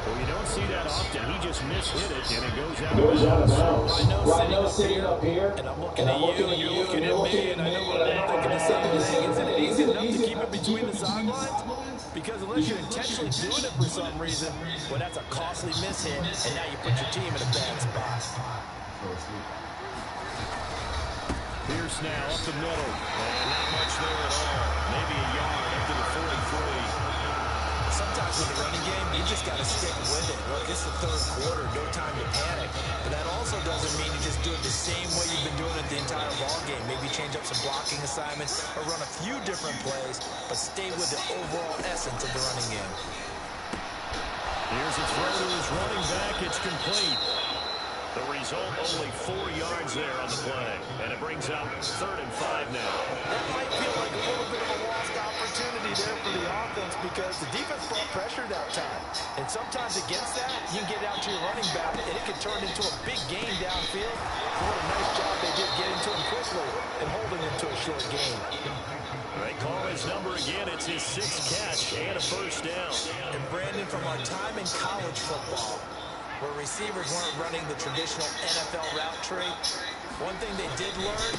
Well, you don't see that often. He just mishit it, and it goes out of bounds. I know sitting up here, and I'm looking at you, and you're looking at me, and I know what I'm thinking the same thing. Isn't it easy enough to keep it between the sidelines? Because unless you're intentionally doing it for some reason, well, that's a costly mishit, and now you put your team in a bad spot. Pierce now up the middle, and not much there at all. Maybe a yard up to the 43. Sometimes with the running game, you just got to stick with it. Look, it's the third quarter, no time to panic. But that also doesn't mean you just do it the same way you've been doing it the entire ball game. Maybe change up some blocking assignments or run a few different plays, but stay with the overall essence of the running game. Here's a throw to his running back. It's complete. The result, only 4 yards there on the play. And it brings up 3rd and 5 now. That might feel like a little bit of a lost opportunity. opportunity there for the offense because the defense brought pressure that time. And sometimes against that, you can get out to your running back, and it can turn into a big game downfield. What a nice job they did getting to him quickly and holding him to a short gain. They call his number again. It's his 6th catch and a first down. And Brandon, from our time in college football, where receivers weren't running the traditional NFL route tree, one thing they did learn,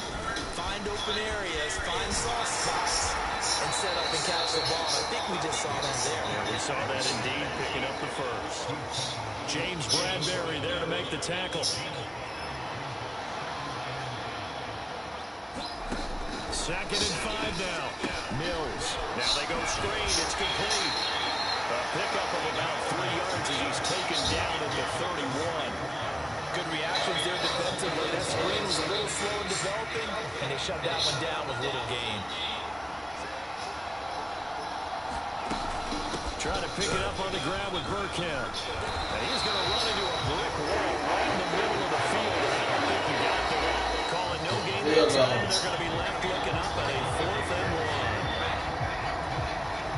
find open areas, find soft spots, and set up and catch the ball. I think we just saw that there. Yeah, we saw that indeed, picking up the first. James Bradbury there to make the tackle. 2nd and 5 now. Mills. Now they go screen. It's complete. A pickup of about 3 yards as he's taken down at the 31. Good reactions there defensively. That screen was a little slow in developing, and they shut that one down with little gain. Trying to pick it up on the ground with Burkhead. And he's going to run into a brick wall right in the middle of the field. I don't think he got there. Calling no game that time. They're going to be left looking up at a 4th and 1.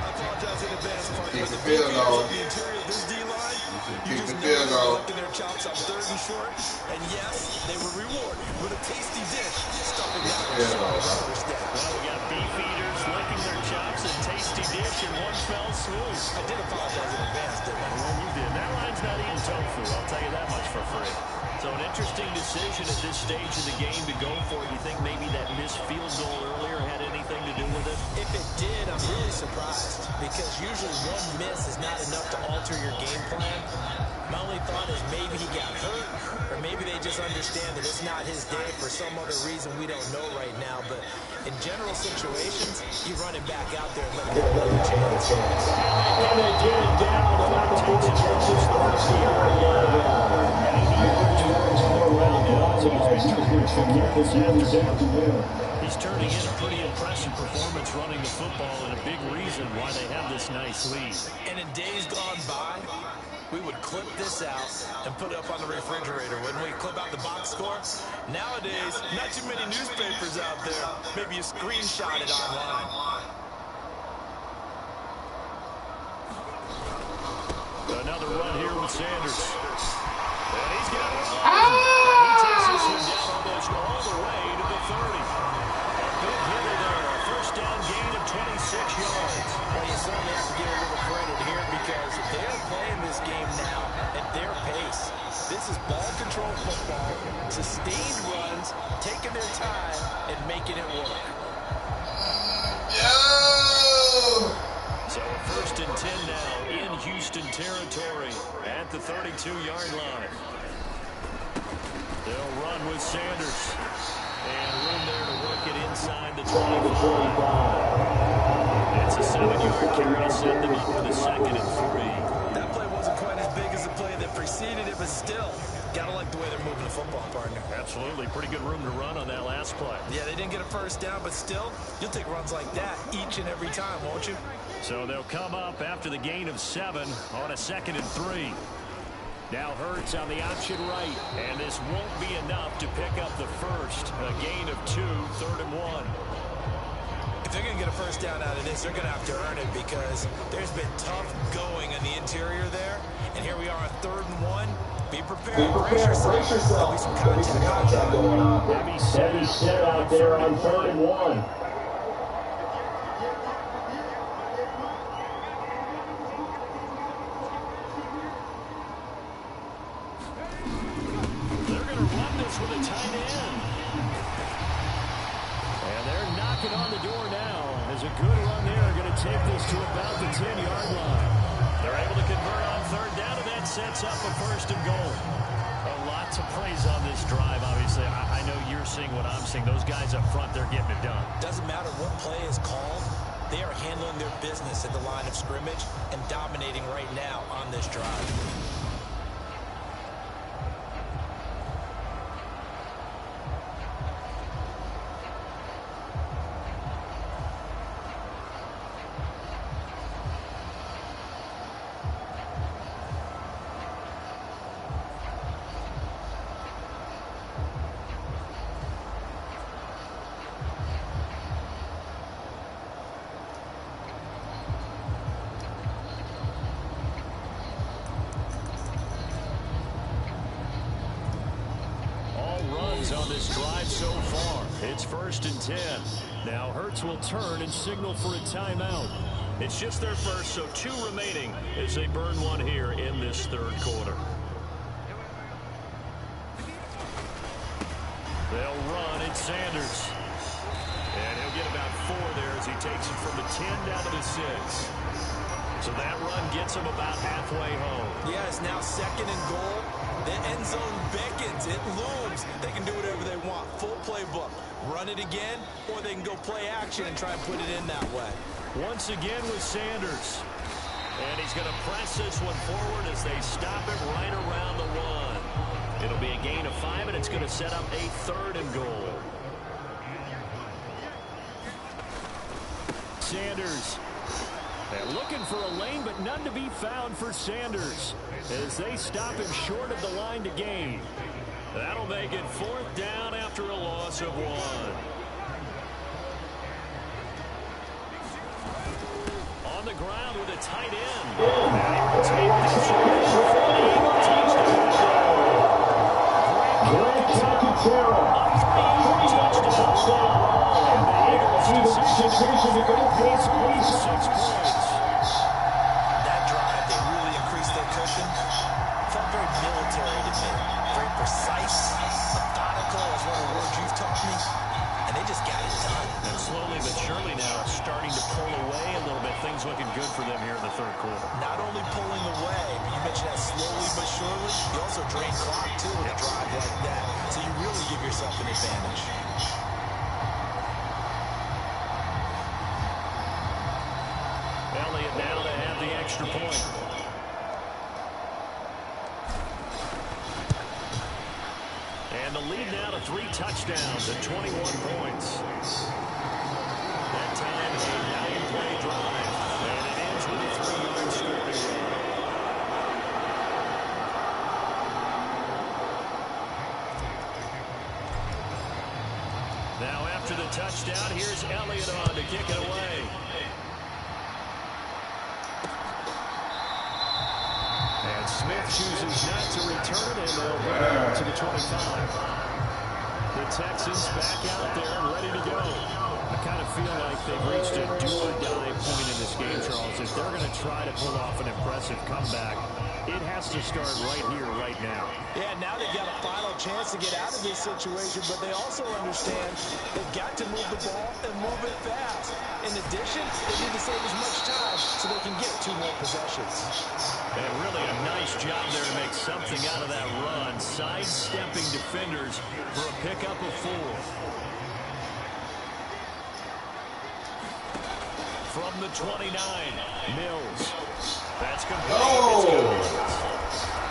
I apologize in advance, partner. Keep The the field goal. the interior of this D-line, you Keep just the know field they're goal. lifting their chops up 3rd and short. And yes, they were rewarded with a tasty dish, stuffing that with a rubber stack. Well, we got beef eaters licking their chops and tasty dish in one fell swoop. I did apologize in advance, didn't I? Well, you did. That line's not eating tofu. I'll tell you that much for free. So an interesting decision at this stage of the game to go for. You think maybe that missed field goal earlier had anything to do with it? If it did, I'm really surprised because usually one miss is not enough to alter your game plan. My only thought is maybe he got hurt, or maybe they just understand that it's not his day for some other reason we don't know right now. But in general situations, you run him back out there and let him get another chance. And they get it down. Takes it across the 40-yard line. He's turning in a pretty impressive performance running the football, and a big reason why they have this nice lead. And in days gone by, we would clip this out and put it up on the refrigerator. When we clip out the box score, nowadays, not too many newspapers out there. Maybe you screenshot it online. Another run here with Sanders. And he's got it. He takes this one down almost all the way to the 30. A big hitter there. A first down gain of 26 yards. Well, you certainly have to give a little credit here because they're playing this game now at their pace. This is ball control football, sustained runs, taking their time, and making it work. So a 1st and 10 now in Houston territory at the 32-yard line. They'll run with Sanders. And room there to work it inside the 25. It's a 7-yard carry to send them up for the 2nd and 3. That play wasn't quite as big as the play that preceded it, but still, gotta like the way they're moving the football, partner. Absolutely. Pretty good room to run on that last play. Yeah, they didn't get a first down, but still, you'll take runs like that each and every time, won't you? So they'll come up after the gain of 7 on a 2nd and 3. Now Hurts on the option right, and this won't be enough to pick up the first. A gain of 2, 3rd and 1. If they're going to get a first down out of this, they're going to have to earn it because there's been tough going on the interior there. And here we are on 3rd and 1. Be prepared. Brace yourself. There'll be some contact going on. Heavy set out there on 3rd and 1. With a tight end. And they're knocking on the door now. As a good run there, going to take this to about the 10-yard line. They're able to convert on 3rd down, and that sets up a 1st and goal. Lots of praise on this drive, obviously. I know you're seeing what I'm seeing. Those guys up front, they're getting it done. Doesn't matter what play is called. They are handling their business at the line of scrimmage and dominating right now on this drive. on this drive so far. It's 1st and 10. Now Hurts will turn and signal for a timeout. It's just their first, so 2 remaining as they burn one here in this 3rd quarter. They'll run, and Sanders. And he'll get about 4 there as he takes it from the 10 down to the 6. So that run gets him about halfway home. Yeah, it's now 2nd and goal. The end zone beckons. It looms. They can do whatever they want. Full playbook. Run it again, or they can go play action and try and put it in that way. Once again with Sanders. And he's going to press this one forward as they stop it right around the 1. It'll be a gain of 5, and it's going to set up a 3rd and goal. Sanders. They're looking for a lane, but none to be found for Sanders as they stop him short of the line to gain. That'll make it 4th down after a loss of 1. On the ground with a tight end. And he will take this one for the Eagle touchdown. And the Eagles' decision to go pace on 6 points. That drive, they really increased their cushion. Felt very military to me. Very precise, methodical is one of the words you've taught me. And they just got it done. And slowly but surely now starting to pull away a little bit. Things looking good for them here in the 3rd quarter. Not only pulling away, but you mentioned that slowly but surely. You also drain clock, too, with a drive like that. So you really give yourself an advantage. Elliott now to have the extra point. And the lead now to 3 touchdowns and 21 points. That time a 9-play drive. And it ends with a 3-yard scoring run. Now after the touchdown, here's Elliott on to kick it away. And Smith chooses not to return, and they'll go down to the 25. The Texans back out there and ready to go. I kind of feel like they've reached a do-or-die point in this game, Charles. If they're going to try to pull off an impressive comeback, it has to start right here, right now. Yeah, now they've got a final chance to get out of this situation, but they also understand they've got to move the ball and move it fast. In addition, they need to save as much time so they can get 2 more possessions. And really a nice job there to make something out of that run, sidestepping defenders for a pickup of 4. From the 29, Mills. That's complete.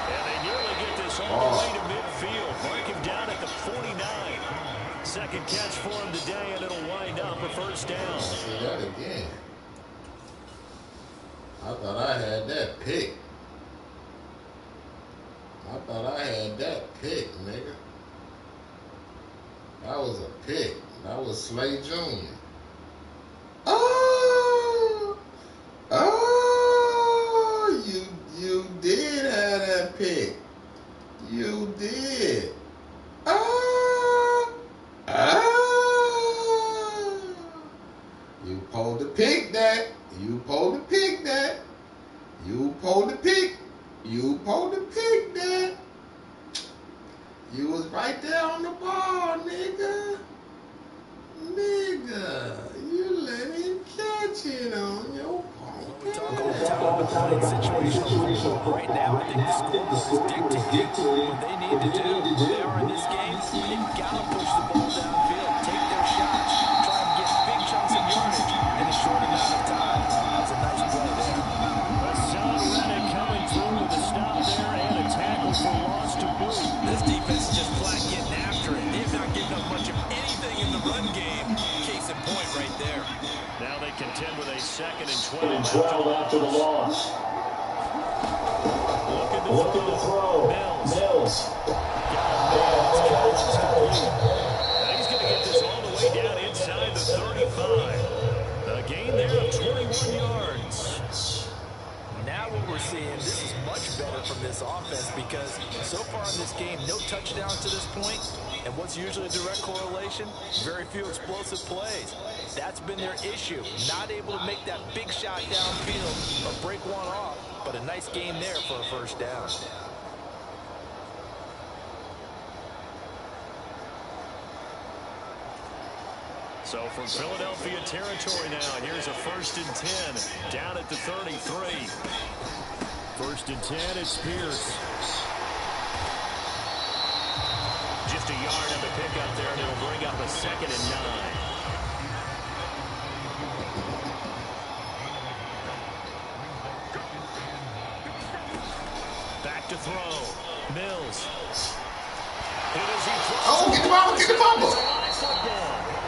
And they nearly get this all the way to midfield. Mark him down at the 49. Second catch for him today, and it'll wind up a 1st down. See that again. I thought I had that pick. Nigga. That was a pick. That was Slay Jr. You did have that pick. You did. You pulled to pick that. You pulled to pick that. You pulled to pick. You pulled to pick that. You was right there on the ball, nigga. Nigga, you let him catch it on your We talk all the time about situational football. Right now, I think the scoreboard is dictating what they need to do. They are in this game. They've got to push the ball downfield, take their shots, try and get big chunks of yardage in a short amount of time. That's a nice play there. Hassan Reddick coming through with a stop there and a tackle for loss to boot. This defense is just flat getting after it. They've not given up much of anything in the run game. Case in point right there. Now they contend with a 2nd and 12 after the loss. Look at the throw. Mills. He's going to get this all the way down inside the 35. A gain there of 21 yards. Now what we're seeing, this is much better from this offense because so far in this game, no touchdowns to this point. And what's usually a direct correlation? Very few explosive plays. That's been their issue. Not able to make that big shot downfield or break one off. But a nice game there for a first down. So from Philadelphia territory now, here's a 1st and 10 down at the 33. 1st and 10, it's Pierce. Just a yard on the pickup there, and it'll bring up a 2nd and 9. Back to throw. Mills. Oh, get the ball, get the ball.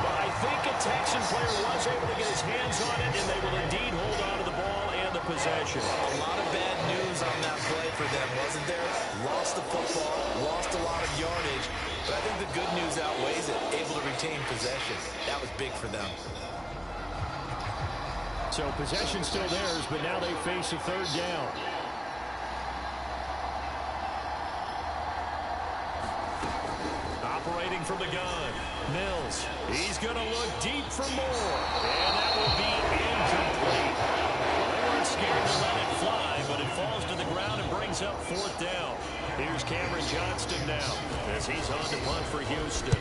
I think a Texan player was able to get his hands on it, and they will indeed hold on to the ball and the possession. A lot of bad news on that play for them, wasn't there? Lost the football, lost a lot of yardage, but I think the good news outweighs it. Able to retain possession. That was big for them. So possession still theirs, but now they face a 3rd down. Operating from the gun, Mills. He's going to look deep for more, and that will be incomplete. They weren't scared to let it fly, but it falls to the ground and brings up 4th down. Here's Cameron Johnston now as he's on to punt for Houston.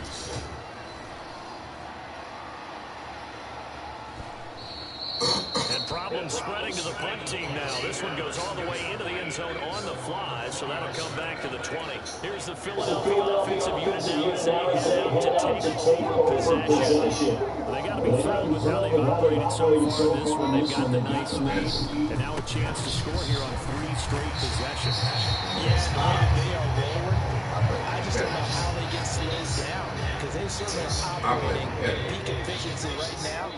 And problems spreading to the punt team now. This one goes all the way into the end zone on the fly, so that'll come back to the 20. Here's the Philadelphia offensive unit now as they head out to take possession. They got to be thrilled with how they've operated so far in this one. They've got the nice lead, and now a chance to score here on 3 straight possessions. Yeah, they are rolling. I just don't know how they get slowed down because they certainly are operating at peak efficiency right now.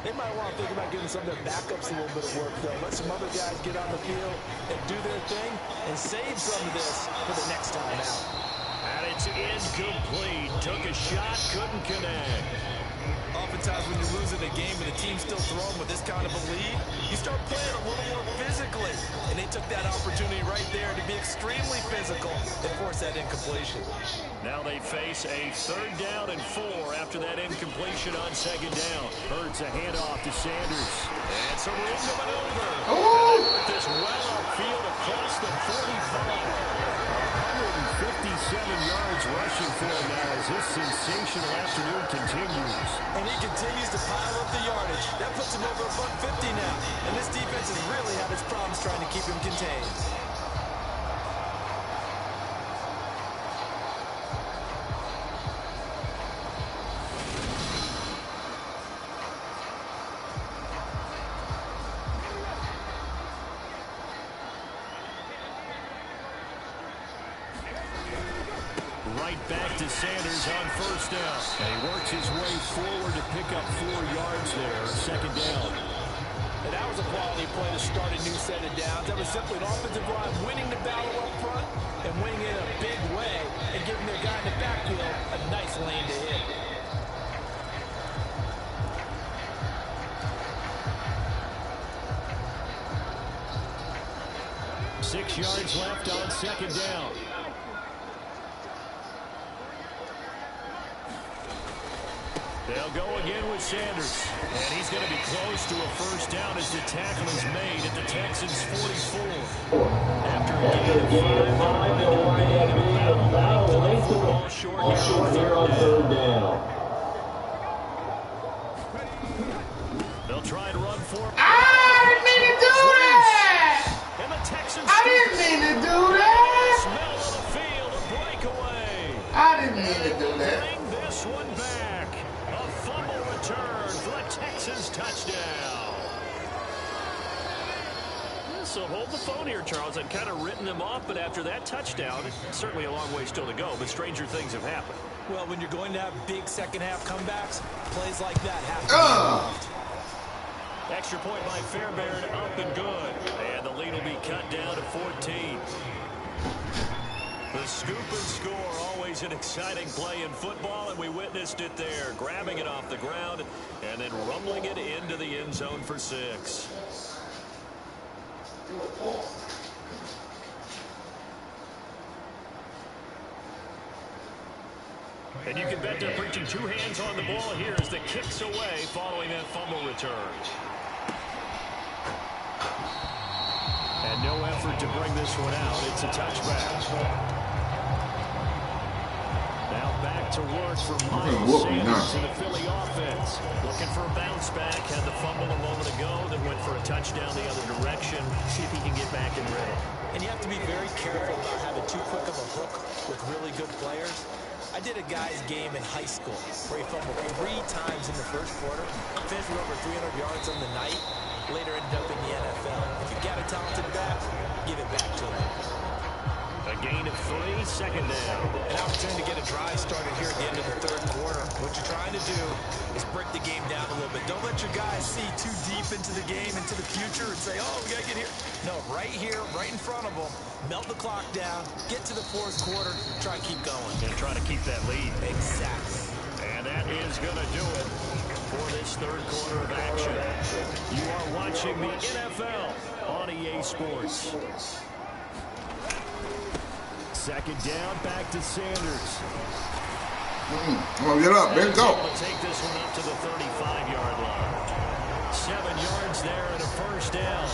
They might want to think about giving some of their backups a little bit of work, though. Let some other guys get on the field and do their thing and save some of this for the next time out. And it's incomplete. Took a shot, couldn't connect. Oftentimes when you're losing a game and the team's still throwing with this kind of a lead, you start playing a little more physically. And they took that opportunity right there to be extremely physical and force that incompletion. Now they face a 3rd down and 4 after that incompletion on 2nd down. Hurts a handoff to Sanders. And some room to maneuver. And they work this well upfield across the 45. 157 yards rushing for him now as this sensational afternoon continues. And he continues to pile up the yardage. That puts him over $150 now. And this defense has really had its problems trying to keep him contained. Back to Sanders on 1st down. And he works his way forward to pick up 4 yards there. 2nd down. And that was a quality play to start a new set of downs. That was simply an offensive line winning the battle up front and winning it in a big way and giving their guy in the backfield a nice lane to hit. Six yards left on 2nd down. They'll go again with Sanders. And he's going to be close to a 1st down as the tackle is made at the Texans' 44. After a gain of 5, they'll wind up being about a length of the football short here on 3rd down. They'll try and run for it. I didn't mean to do that! And the Texans I didn't mean to do that! smell of the field, a breakaway. I didn't mean to do that. Bring this one back. Return for a Texans touchdown. So hold the phone here, Charles. I'd kind of written them off, but after that touchdown, it's certainly a long way still to go, but stranger things have happened. Well, when you're going to have big second-half comebacks, plays like that have to be. Extra point by Fairbairn, up and good. And the lead will be cut down to 14. The scoop and score, always an exciting play in football, and we witnessed it there, grabbing it off the ground and then rumbling it into the end zone for 6. And you can bet they're preaching two hands on the ball here as the kick's away following that fumble return. And no effort to bring this one out. It's a touchback. Now back to work for Miles Sanders in the Philly offense. Looking for a bounce back. Had the fumble a moment ago, then went for a touchdown the other direction. See if he can get back in rhythm. And you have to be very careful about having too quick of a hook with really good players. I did a guy's game in high school where he fumbled 3 times in the first quarter, finished with over 300 yards on the night, later ended up in the NFL. If you got a talented back, give it back to him. A gain of 3, second down. An opportunity to get a drive started here at the end of the third quarter. What you're trying to do is break the game down a little bit. Don't let your guys see too deep into the game, into the future, and say, oh, we got to get here. No, right here, right in front of them, melt the clock down, get to the fourth quarter, try to keep going. And try to keep that lead. Exactly. And that is going to do it for this third quarter of action. You are watching the NFL on EA Sports. Second down, back to Sanders. Come on, get up, man, go. Take this one up to the 35-yard line. 7 yards there and a first down.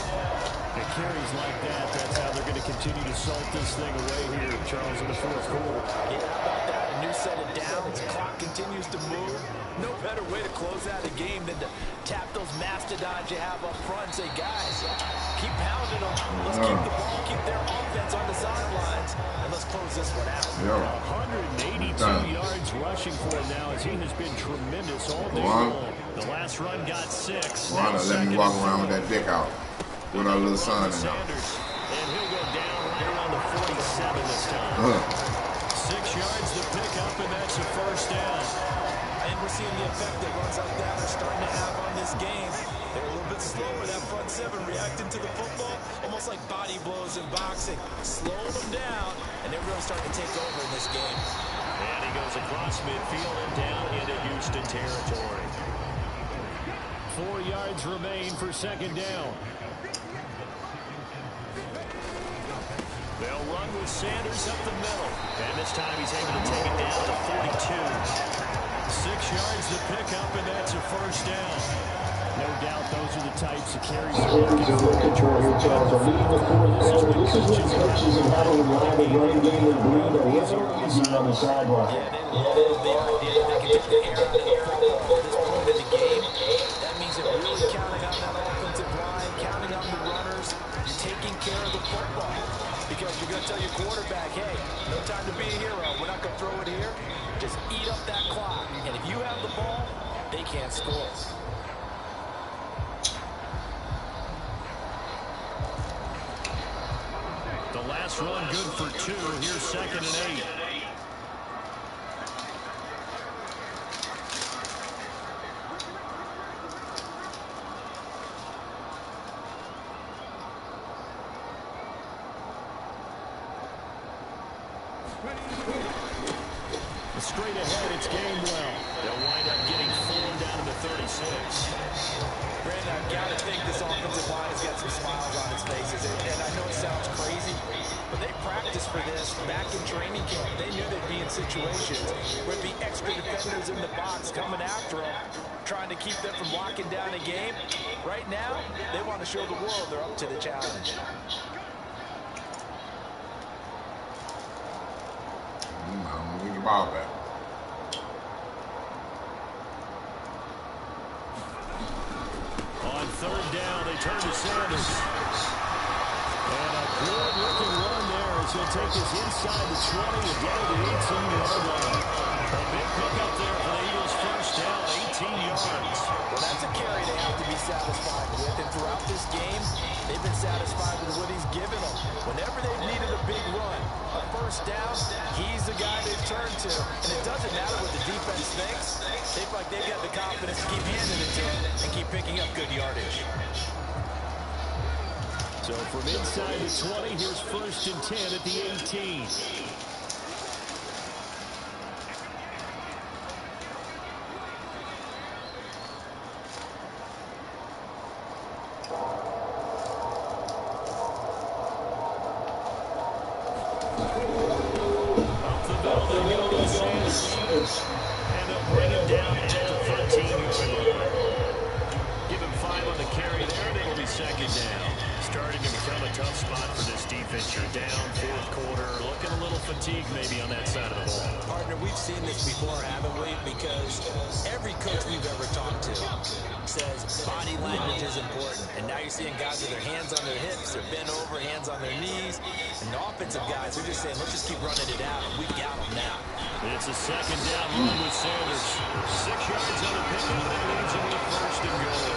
It carries like that. That's how they're going to continue to salt this thing away here, Charles, in the fourth quarter. Yeah, how about that? A new set of downs. Clock continues to move. No better way to close out a game than to tap those mastodons you have up front and say, guys, keep pounding them. Let's keep the ball, keep their offense on the sidelines, and let's close this one out. 182 yards rushing for him now as he has been tremendous all day long. The last run got 6. Let me walk around with that dick out with our little son in there. And he'll go down right around the 47 this time. 6 yards to pick up, and that's a first down. And we're seeing the effect that runs like that are starting to have on this game. They're a little bit slower, that front seven, reacting to the football, almost like body blows in boxing. Slowing them down, and they're really starting to take over in this game. And he goes across midfield and down into Houston territory. 4 yards remain for second down. They'll run with Sanders up the middle. And this time he's able to take it down to 42. 6 yards to pick up, and that's a first down. No doubt those are the types of carries they're looking for here, Charles. Are leading the fourth quarter. This is when coaches and how to rely the running game and breathe a little easier on the sideline. Yeah, they can take the air out of the football at this point in the game. That means they're really counting on that offensive line, counting on the runners, taking care of the football. Because you're going to tell your quarterback, hey, no time to be a hero. We're not going to throw it here. Just eat up that clock. And if you have the ball, they can't score. The last run good for 2. Here's second and 8. Straight ahead, it's Gainwell. They'll wind up getting 4 down to the 36. Brandon, I've got to think this offensive line has got some smiles on its faces. And I know it sounds crazy, but they practiced for this back in training camp. They knew they'd be in situations where there'd be extra defenders in the box coming after them, trying to keep them from locking down a game. Right now, they want to show the world they're up to the challenge. Ball back. On third down, they turn to Sanders. And a good-looking run there as he'll take us inside the 20 and down to the 18-yard line. A big pickup there for the Eagles' first down, 18 yards. Well, that's a carry they have to be satisfied with. And throughout this game, they've been satisfied with what he's given them. Whenever they've needed a big run, a first down, he's the guy they've turned to. And it doesn't matter what the defense thinks. They feel like they've got the confidence to keep handing it to him and keep picking up good yardage. So from inside the 20, here's first and 10 at the 18. Up the middle, they go to Sanders. And they'll bring him down at the 13-yard line. Give him 5 on the carry there, and it'll be second down. Starting to become a tough spot for this defense. You're down, fourth quarter, looking a little fatigued maybe on that side of the ball. Partner, we've seen this before, haven't we? Because every coach we've ever talked to says body language is important. And now you're seeing guys with their hands on their hips, they're bent over, hands on their knees. And the offensive guys, they're just saying, let's just keep running it out, and we've got them now. It's a second down run with Sanders. 6 yards on the pickup, and it leads him with first and goal.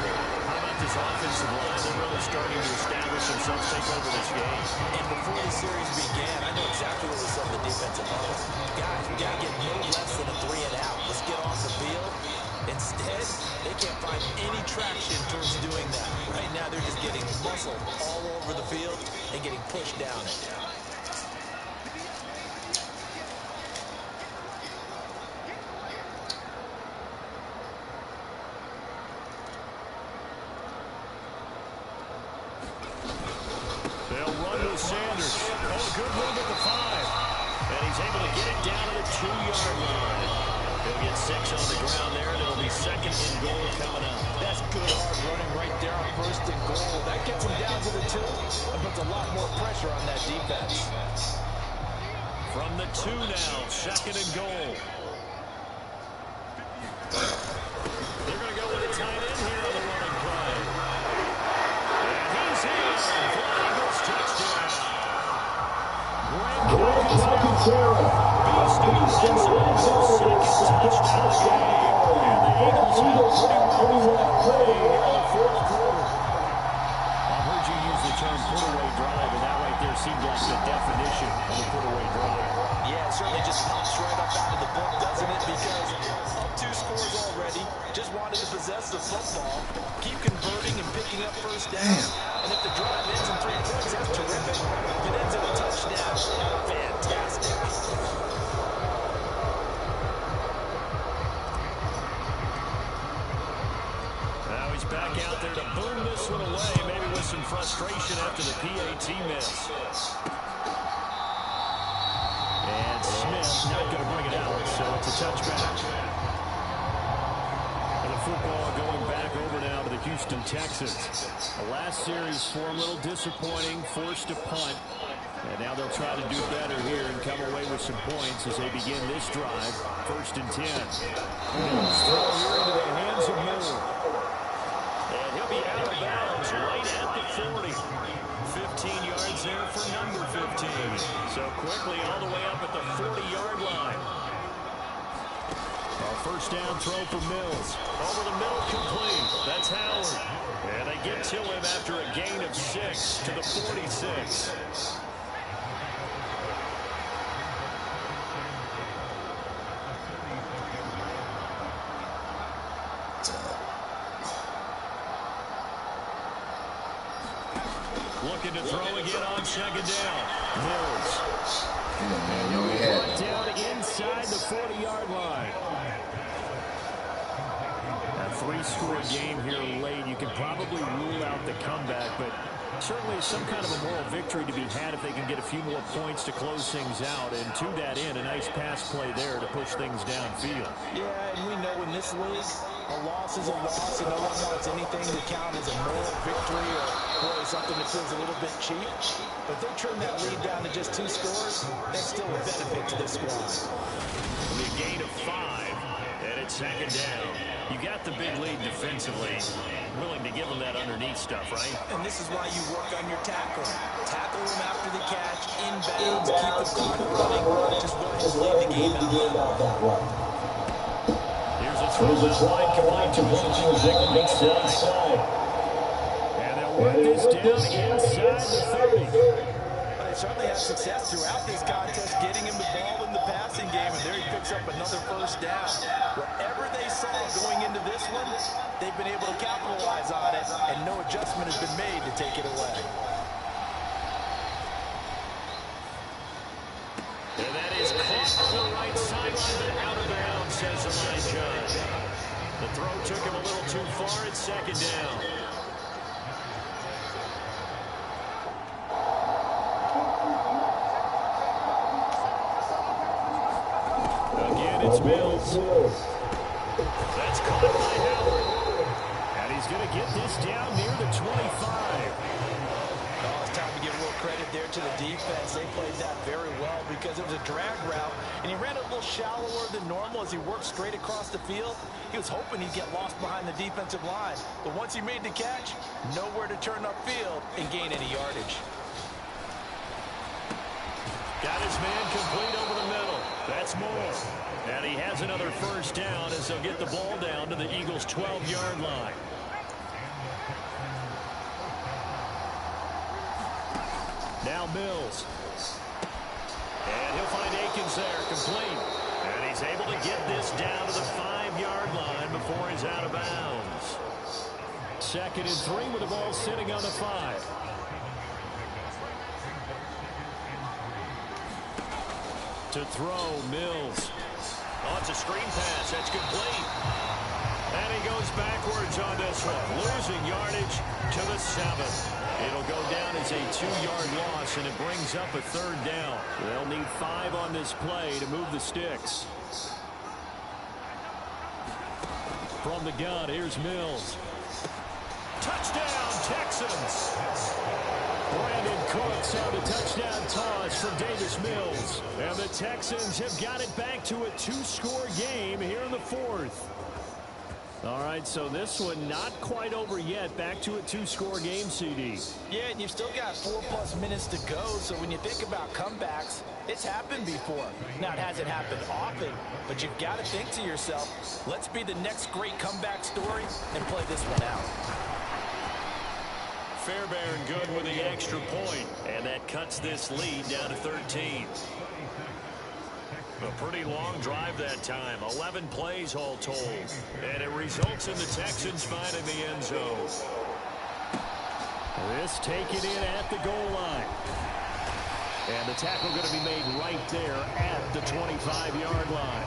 How about this offensive line? They're really starting to establish themselves, take over this game. And before the series began, I know exactly what we said to the defensive line. Guys, we got to get no less than a 3 and out. Let's get off the field. Instead, they can't find any traction towards doing that. Right now, they're just getting muscled all over the field and getting pushed down it. They'll run with Sanders. Oh, good move at the 5. And he's able to get it down to the 2-yard line. He'll get 6 on the ground there, and it'll be second and goal coming up. That's good hard running right there on first and goal. That gets him down to the 2 and puts a lot more pressure on that defense. From the 2 now, second and goal. They're going to go with a tight end here on the running play. And he's in. Eagles touchdown. Grant Calcaterra. Beast in the end zone. Second touchdown of the game. And the Eagles have pretty well play here in the fourth quarter. I've heard you use the term put-away drive, and that right there seemed like the definition of a put-away drive. Yeah, it certainly just pops right up out of the book, doesn't it? Because up 2 scores already, just wanted to possess the football, keep converting and picking up first down. And if the drive ends in 3 points, that's terrific. If it ends in a touchdown, fantastic. Now he's back out there to boom this one away, maybe with some frustration after the PAT miss. And Smith not going to bring it out, so it's a touchback. And the football going back over now to the Houston Texans. The last series for a little disappointing, forced to punt. And now they'll try to do better here and come away with some points as they begin this drive. First and 10. Mills throw here into the hands of Moore. And he'll be out of bounds right at the 40. 15 yards there for number 15. So quickly all the way up at the 40-yard line. A first down throw for Mills. Over the middle, complete. That's Howard. And they get to him after a gain of 6 to the 46. Looking to throw again on second down. Mills. And he'll be brought down inside the 40-yard line. A 3-score game here late. You can probably rule out the comeback, but certainly some kind of a moral victory to be had if they can get a few more points to close things out. And to that end, a nice pass play there to push things downfield. Yeah, and we know in this league, a loss is a loss, and no one wants anything to count as a moral victory or boy, something that feels a little bit cheap. But if they trim that lead down to just 2 scores, that's still a benefit to this squad. The gain of 5, and it's second down. You got the big lead defensively. Willing to give them that underneath stuff, right? And this is why you work on your tackling. Tackle them after the catch, inbounds, keep the clock running. Just go ahead and lead the game out that way. Here's a throw that's wide, complete to Wilson, right side. And they'll work this down inside the 30. They certainly had success throughout this contest, getting him the ball in the passing game, and there he picks up another first down. Whatever they saw going into this one, they've been able to capitalize on it, and no adjustment has been made to take it away. And that is caught on the right sideline, but out of bounds, says the line judge. The throw took him a little too far. It's second down. Again, it's Mills. That's caught by Howard. And he's going to get this down near the 25. Oh, it's time to give real credit there to the defense. They played that very well because it was a drag route, and he ran a little shallower than normal as he worked straight across the field. He was hoping he'd get lost behind the defensive line, but once he made the catch, nowhere to turn upfield and gain any yardage. Got his man complete over the middle. That's more. And he has another first down as they'll get the ball down to the Eagles' 12-yard line. Now Mills. And he'll find Akins there, complete. And he's able to get this down to the 5-yard line before he's out of bounds. 2nd and 3 with the ball sitting on the 5. To throw, Mills. Oh, it's a screen pass. That's complete. And he goes backwards on this one. Losing yardage to the 7. It'll go down as a 2-yard loss, and it brings up a 3rd down. They'll need 5 on this play to move the sticks. From the gun, here's Mills. Touchdown, Texans! Brandon Cooks on the touchdown toss from Davis Mills. And the Texans have got it back to a 2-score game here in the 4th. All right, so this one not quite over yet. Back to a 2-score game, CD. Yeah, and you've still got 4+ minutes to go, so when you think about comebacks, it's happened before. Now, it hasn't happened often, but you've got to think to yourself, let's be the next great comeback story and play this one out. Fairbairn good with the extra point, and that cuts this lead down to 13. A pretty long drive that time, 11 plays all told, and it results in the Texans finding the end zone. This taken in at the goal line. And the tackle going to be made right there at the 25-yard line.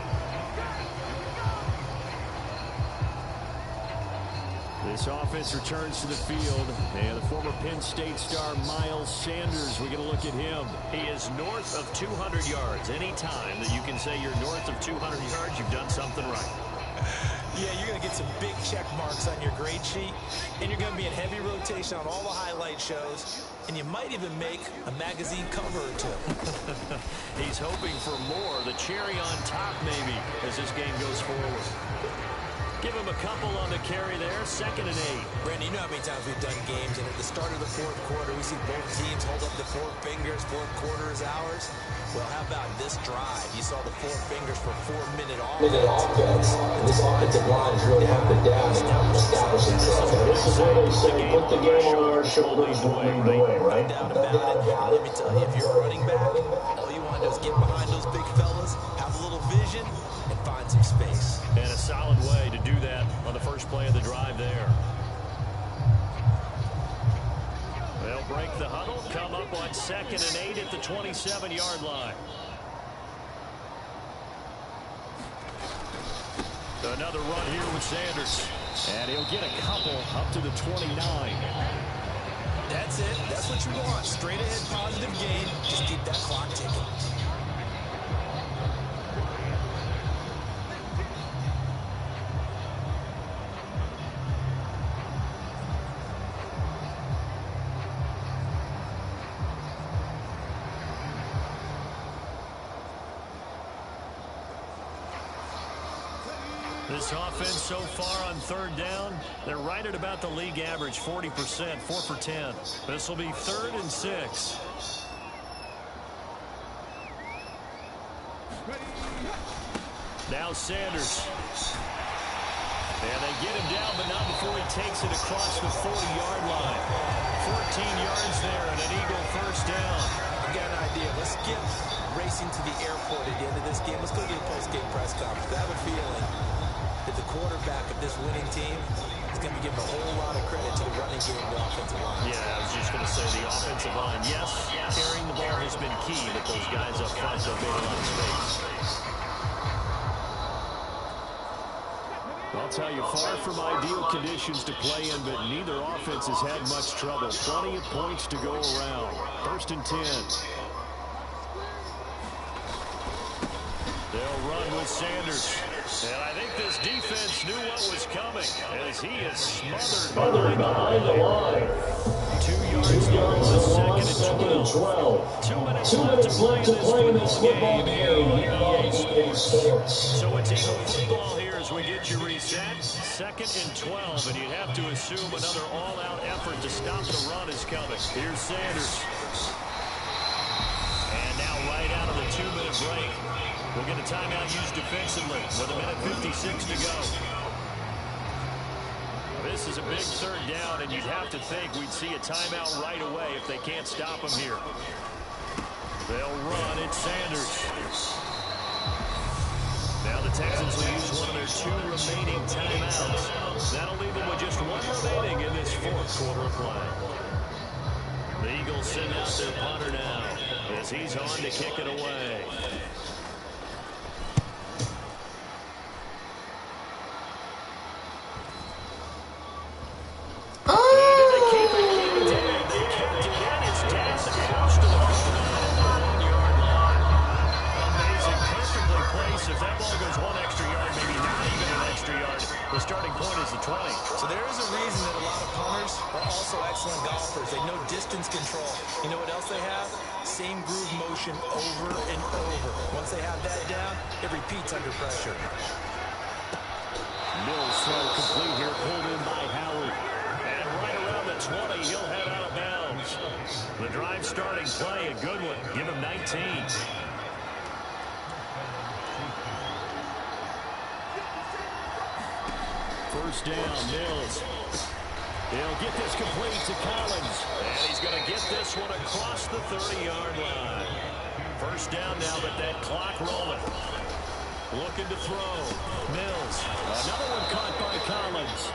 This offense returns to the field, and the former Penn State star Miles Sanders, we're going to look at him. He is north of 200 yards. Any time that you can say you're north of 200 yards, you've done something right. Yeah, you're going to get some big check marks on your grade sheet, and you're going to be in heavy rotation on all the highlight shows, and you might even make a magazine cover or two. He's hoping for more, the cherry on top maybe, as this game goes forward. Give him a couple on the carry there, 2nd and 8. Brandon, you know how many times we've done games, and at the start of the 4th quarter, we see both teams hold up the 4 fingers, 4th quarter is ours. Well, how about this drive? You saw the 4 fingers for 4-minute offense. This offensive line is really hunted down and establishing itself. This is where they say, put the game on our shoulders and lead the way, right? No doubt about it. And let me tell you, if you're running back, all you want to do is get behind those big fellas, have a little vision, and find some space. And a solid way to do that on the first play of the drive there. They'll break the huddle, come up on 2nd and 8 at the 27-yard line. Another run here with Sanders. And he'll get a couple up to the 29. That's it. That's what you want. Straight ahead positive gain. Just keep that clock ticking. This offense so far on 3rd down, they're right at about the league average, 40%, 4 for 10. This will be 3rd and 6. Now Sanders. And they get him down, but not before he takes it across the 40-yard line. 14 yards there and an Eagle first down. I got an idea. Let's get racing to the airport at the end of this game. Let's go get a post-game press conference. I have a feeling that the quarterback of this winning team is going to be giving a whole lot of credit to the running game and the offensive line. Yeah, I was just going to say the offensive line. Yes, carrying the ball has been key, but those guys up front have made a lot of space. I'll tell you, far from ideal conditions to play in, but neither offense has had much trouble. Plenty of points to go around. 1st and 10. They'll run with Sanders. And I think this defense knew what was coming as he is smothered behind the line. 2 yards long, second and 12. 2 minutes left to play in this football game here on EA Sports. So it's Eagle football here as we get you reset. Second and 12, and you'd have to assume another all-out effort to stop the run is coming. Here's Sanders. And now right out of the 2-minute break, we'll get a timeout used defensively with 1:56 to go. This is a big third down, and you'd have to think we'd see a timeout right away if they can't stop him here. They'll run. It's Sanders. Now the Texans will use one of their 2 remaining timeouts. That'll leave them with just 1 remaining in this fourth quarter of play. The Eagles send out their punter now as he's on to kick it away. If that ball goes 1 extra yard, maybe not even an extra yard, the starting point is the 20. So there is a reason that a lot of punters are also excellent golfers. They know distance control. You know what else they have? Same groove motion over and over. Once they have that down, it repeats under pressure. Mills throw complete here, pulled in by Howard. And right around the 20, he'll head out of bounds. The drive starting play, a good one. Give him 19. First down, Mills. He'll get this complete to Collins. And he's going to get this one across the 30-yard line. First down now, but that clock rolling. Looking to throw. Mills. Another one caught by Collins.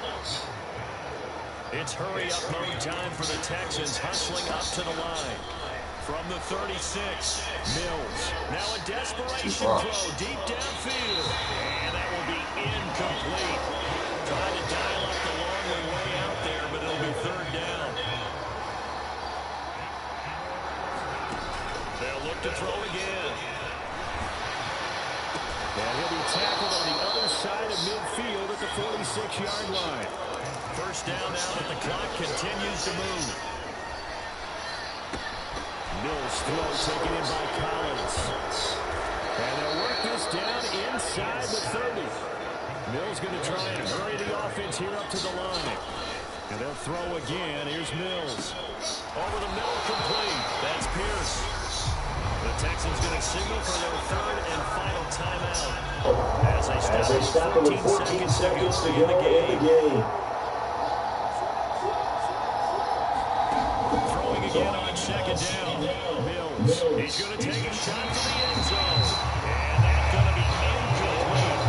It's hurry-up mode time for the Texans, hustling up to the line. From the 36, Mills. Now a desperation throw deep downfield. And that will be incomplete. Trying to dial up the long way out there, but it'll be third down. They'll look to throw again. And he'll be tackled on the other side of midfield at the 46-yard line. First down now that the clock continues to move. Mills throw taken in by Collins. And they'll work this down inside the 30. Mill's going to try and hurry the offense here up to the line. And they'll throw again. Here's Mills. Over the middle, complete. That's Pierce. The Texans going to signal for their third and final timeout. As they stop with 14 seconds to go in the game. Throwing again on second down. Mills. He's going to take a shot to the end zone. And that's going to be incomplete.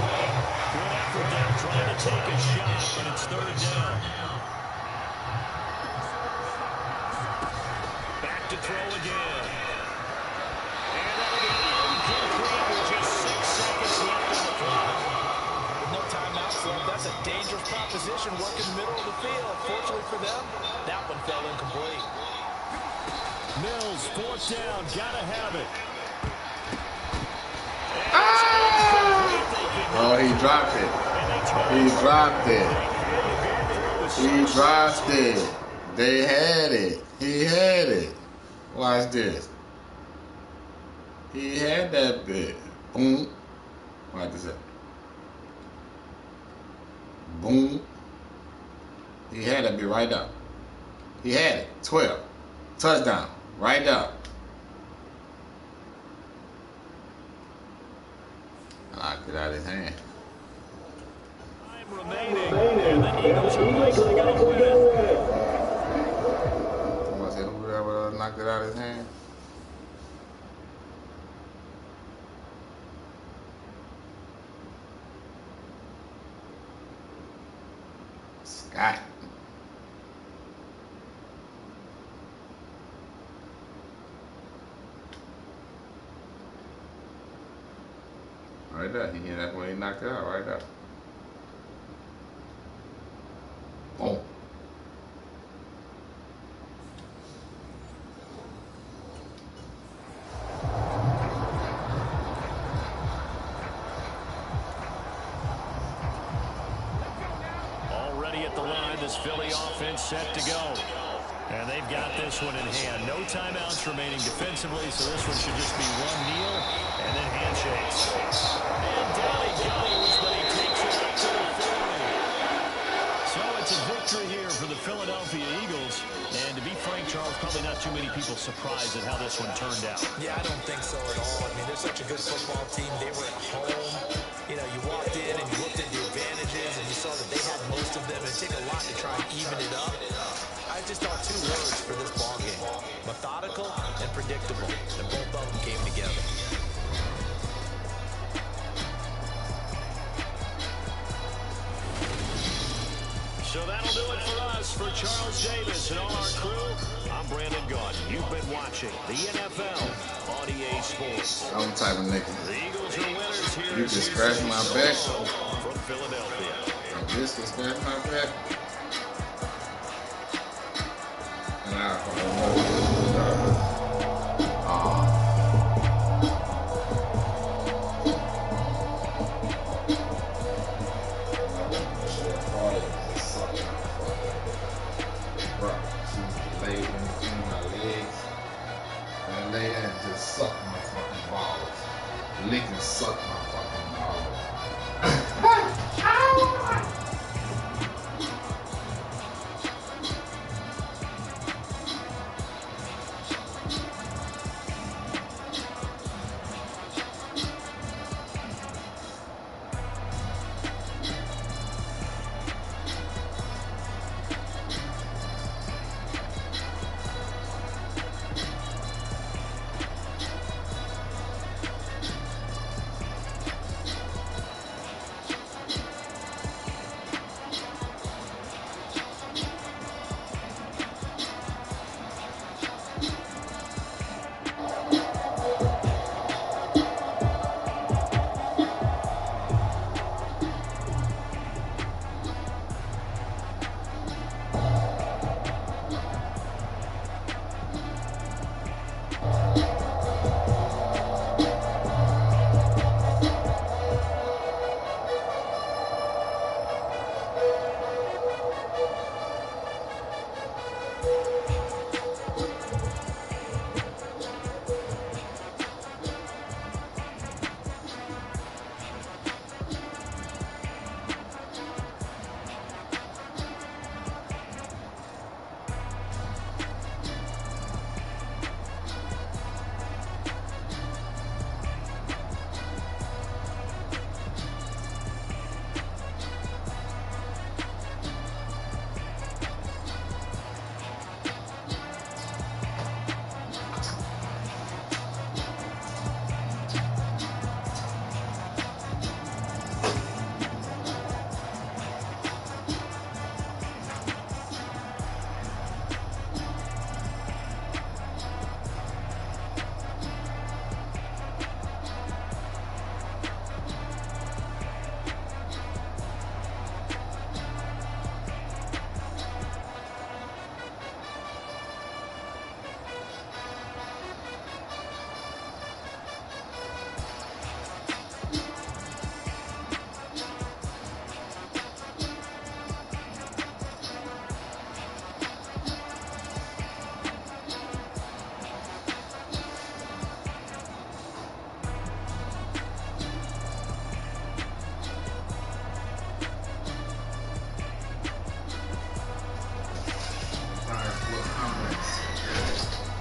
Good effort there trying to take a shot, but it's third down. Back to throw again. And that'll be incomplete with just 6 seconds left on the clock. With no timeouts left, that's a dangerous proposition working the middle of the field. Fortunately for them, that one fell incomplete. Mills, fourth down, gotta have it. Oh, he dropped it. He dropped it. He dropped it. They had it. He had it. Watch this. He had that bit. Boom. Watch this. Boom. He had that bit right up. He had it. 12. Touchdown. Right up. Knocked it out of his hand. Time remaining, and the Eagles are likely going to win. Somebody said whoever knocked it out of his hand. Scott. Right there. That's when he knocked it out. Right there. Boom. Philly offense set to go. And they've got this one in hand. No timeouts remaining defensively, so this one should just be one kneel and then handshakes. And down he goes, but he takes it up to the 40. So it's a victory here for the Philadelphia Eagles. And to be frank, Charles, probably not too many people surprised at how this one turned out. Yeah, I don't think so at all. I mean, they're such a good football team. They were at home. You know, you walked in and you looked at the advantages and you saw that they had most of them. It'd take a lot to try and even it up. I just thought two words for this ball game: methodical and predictable. And both of them came together. So that'll do it for us. For Charles Davis and all our crew, I'm Brandon Gaudin. You've been watching the NFL on EA Sports. I'm the type of nigga. The Eagles are winners here. You just scratch my back. From Philadelphia. This can scratch my back. And I lay there and just suck my fucking balls. Lick and suck my fucking balls.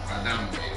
I dominated.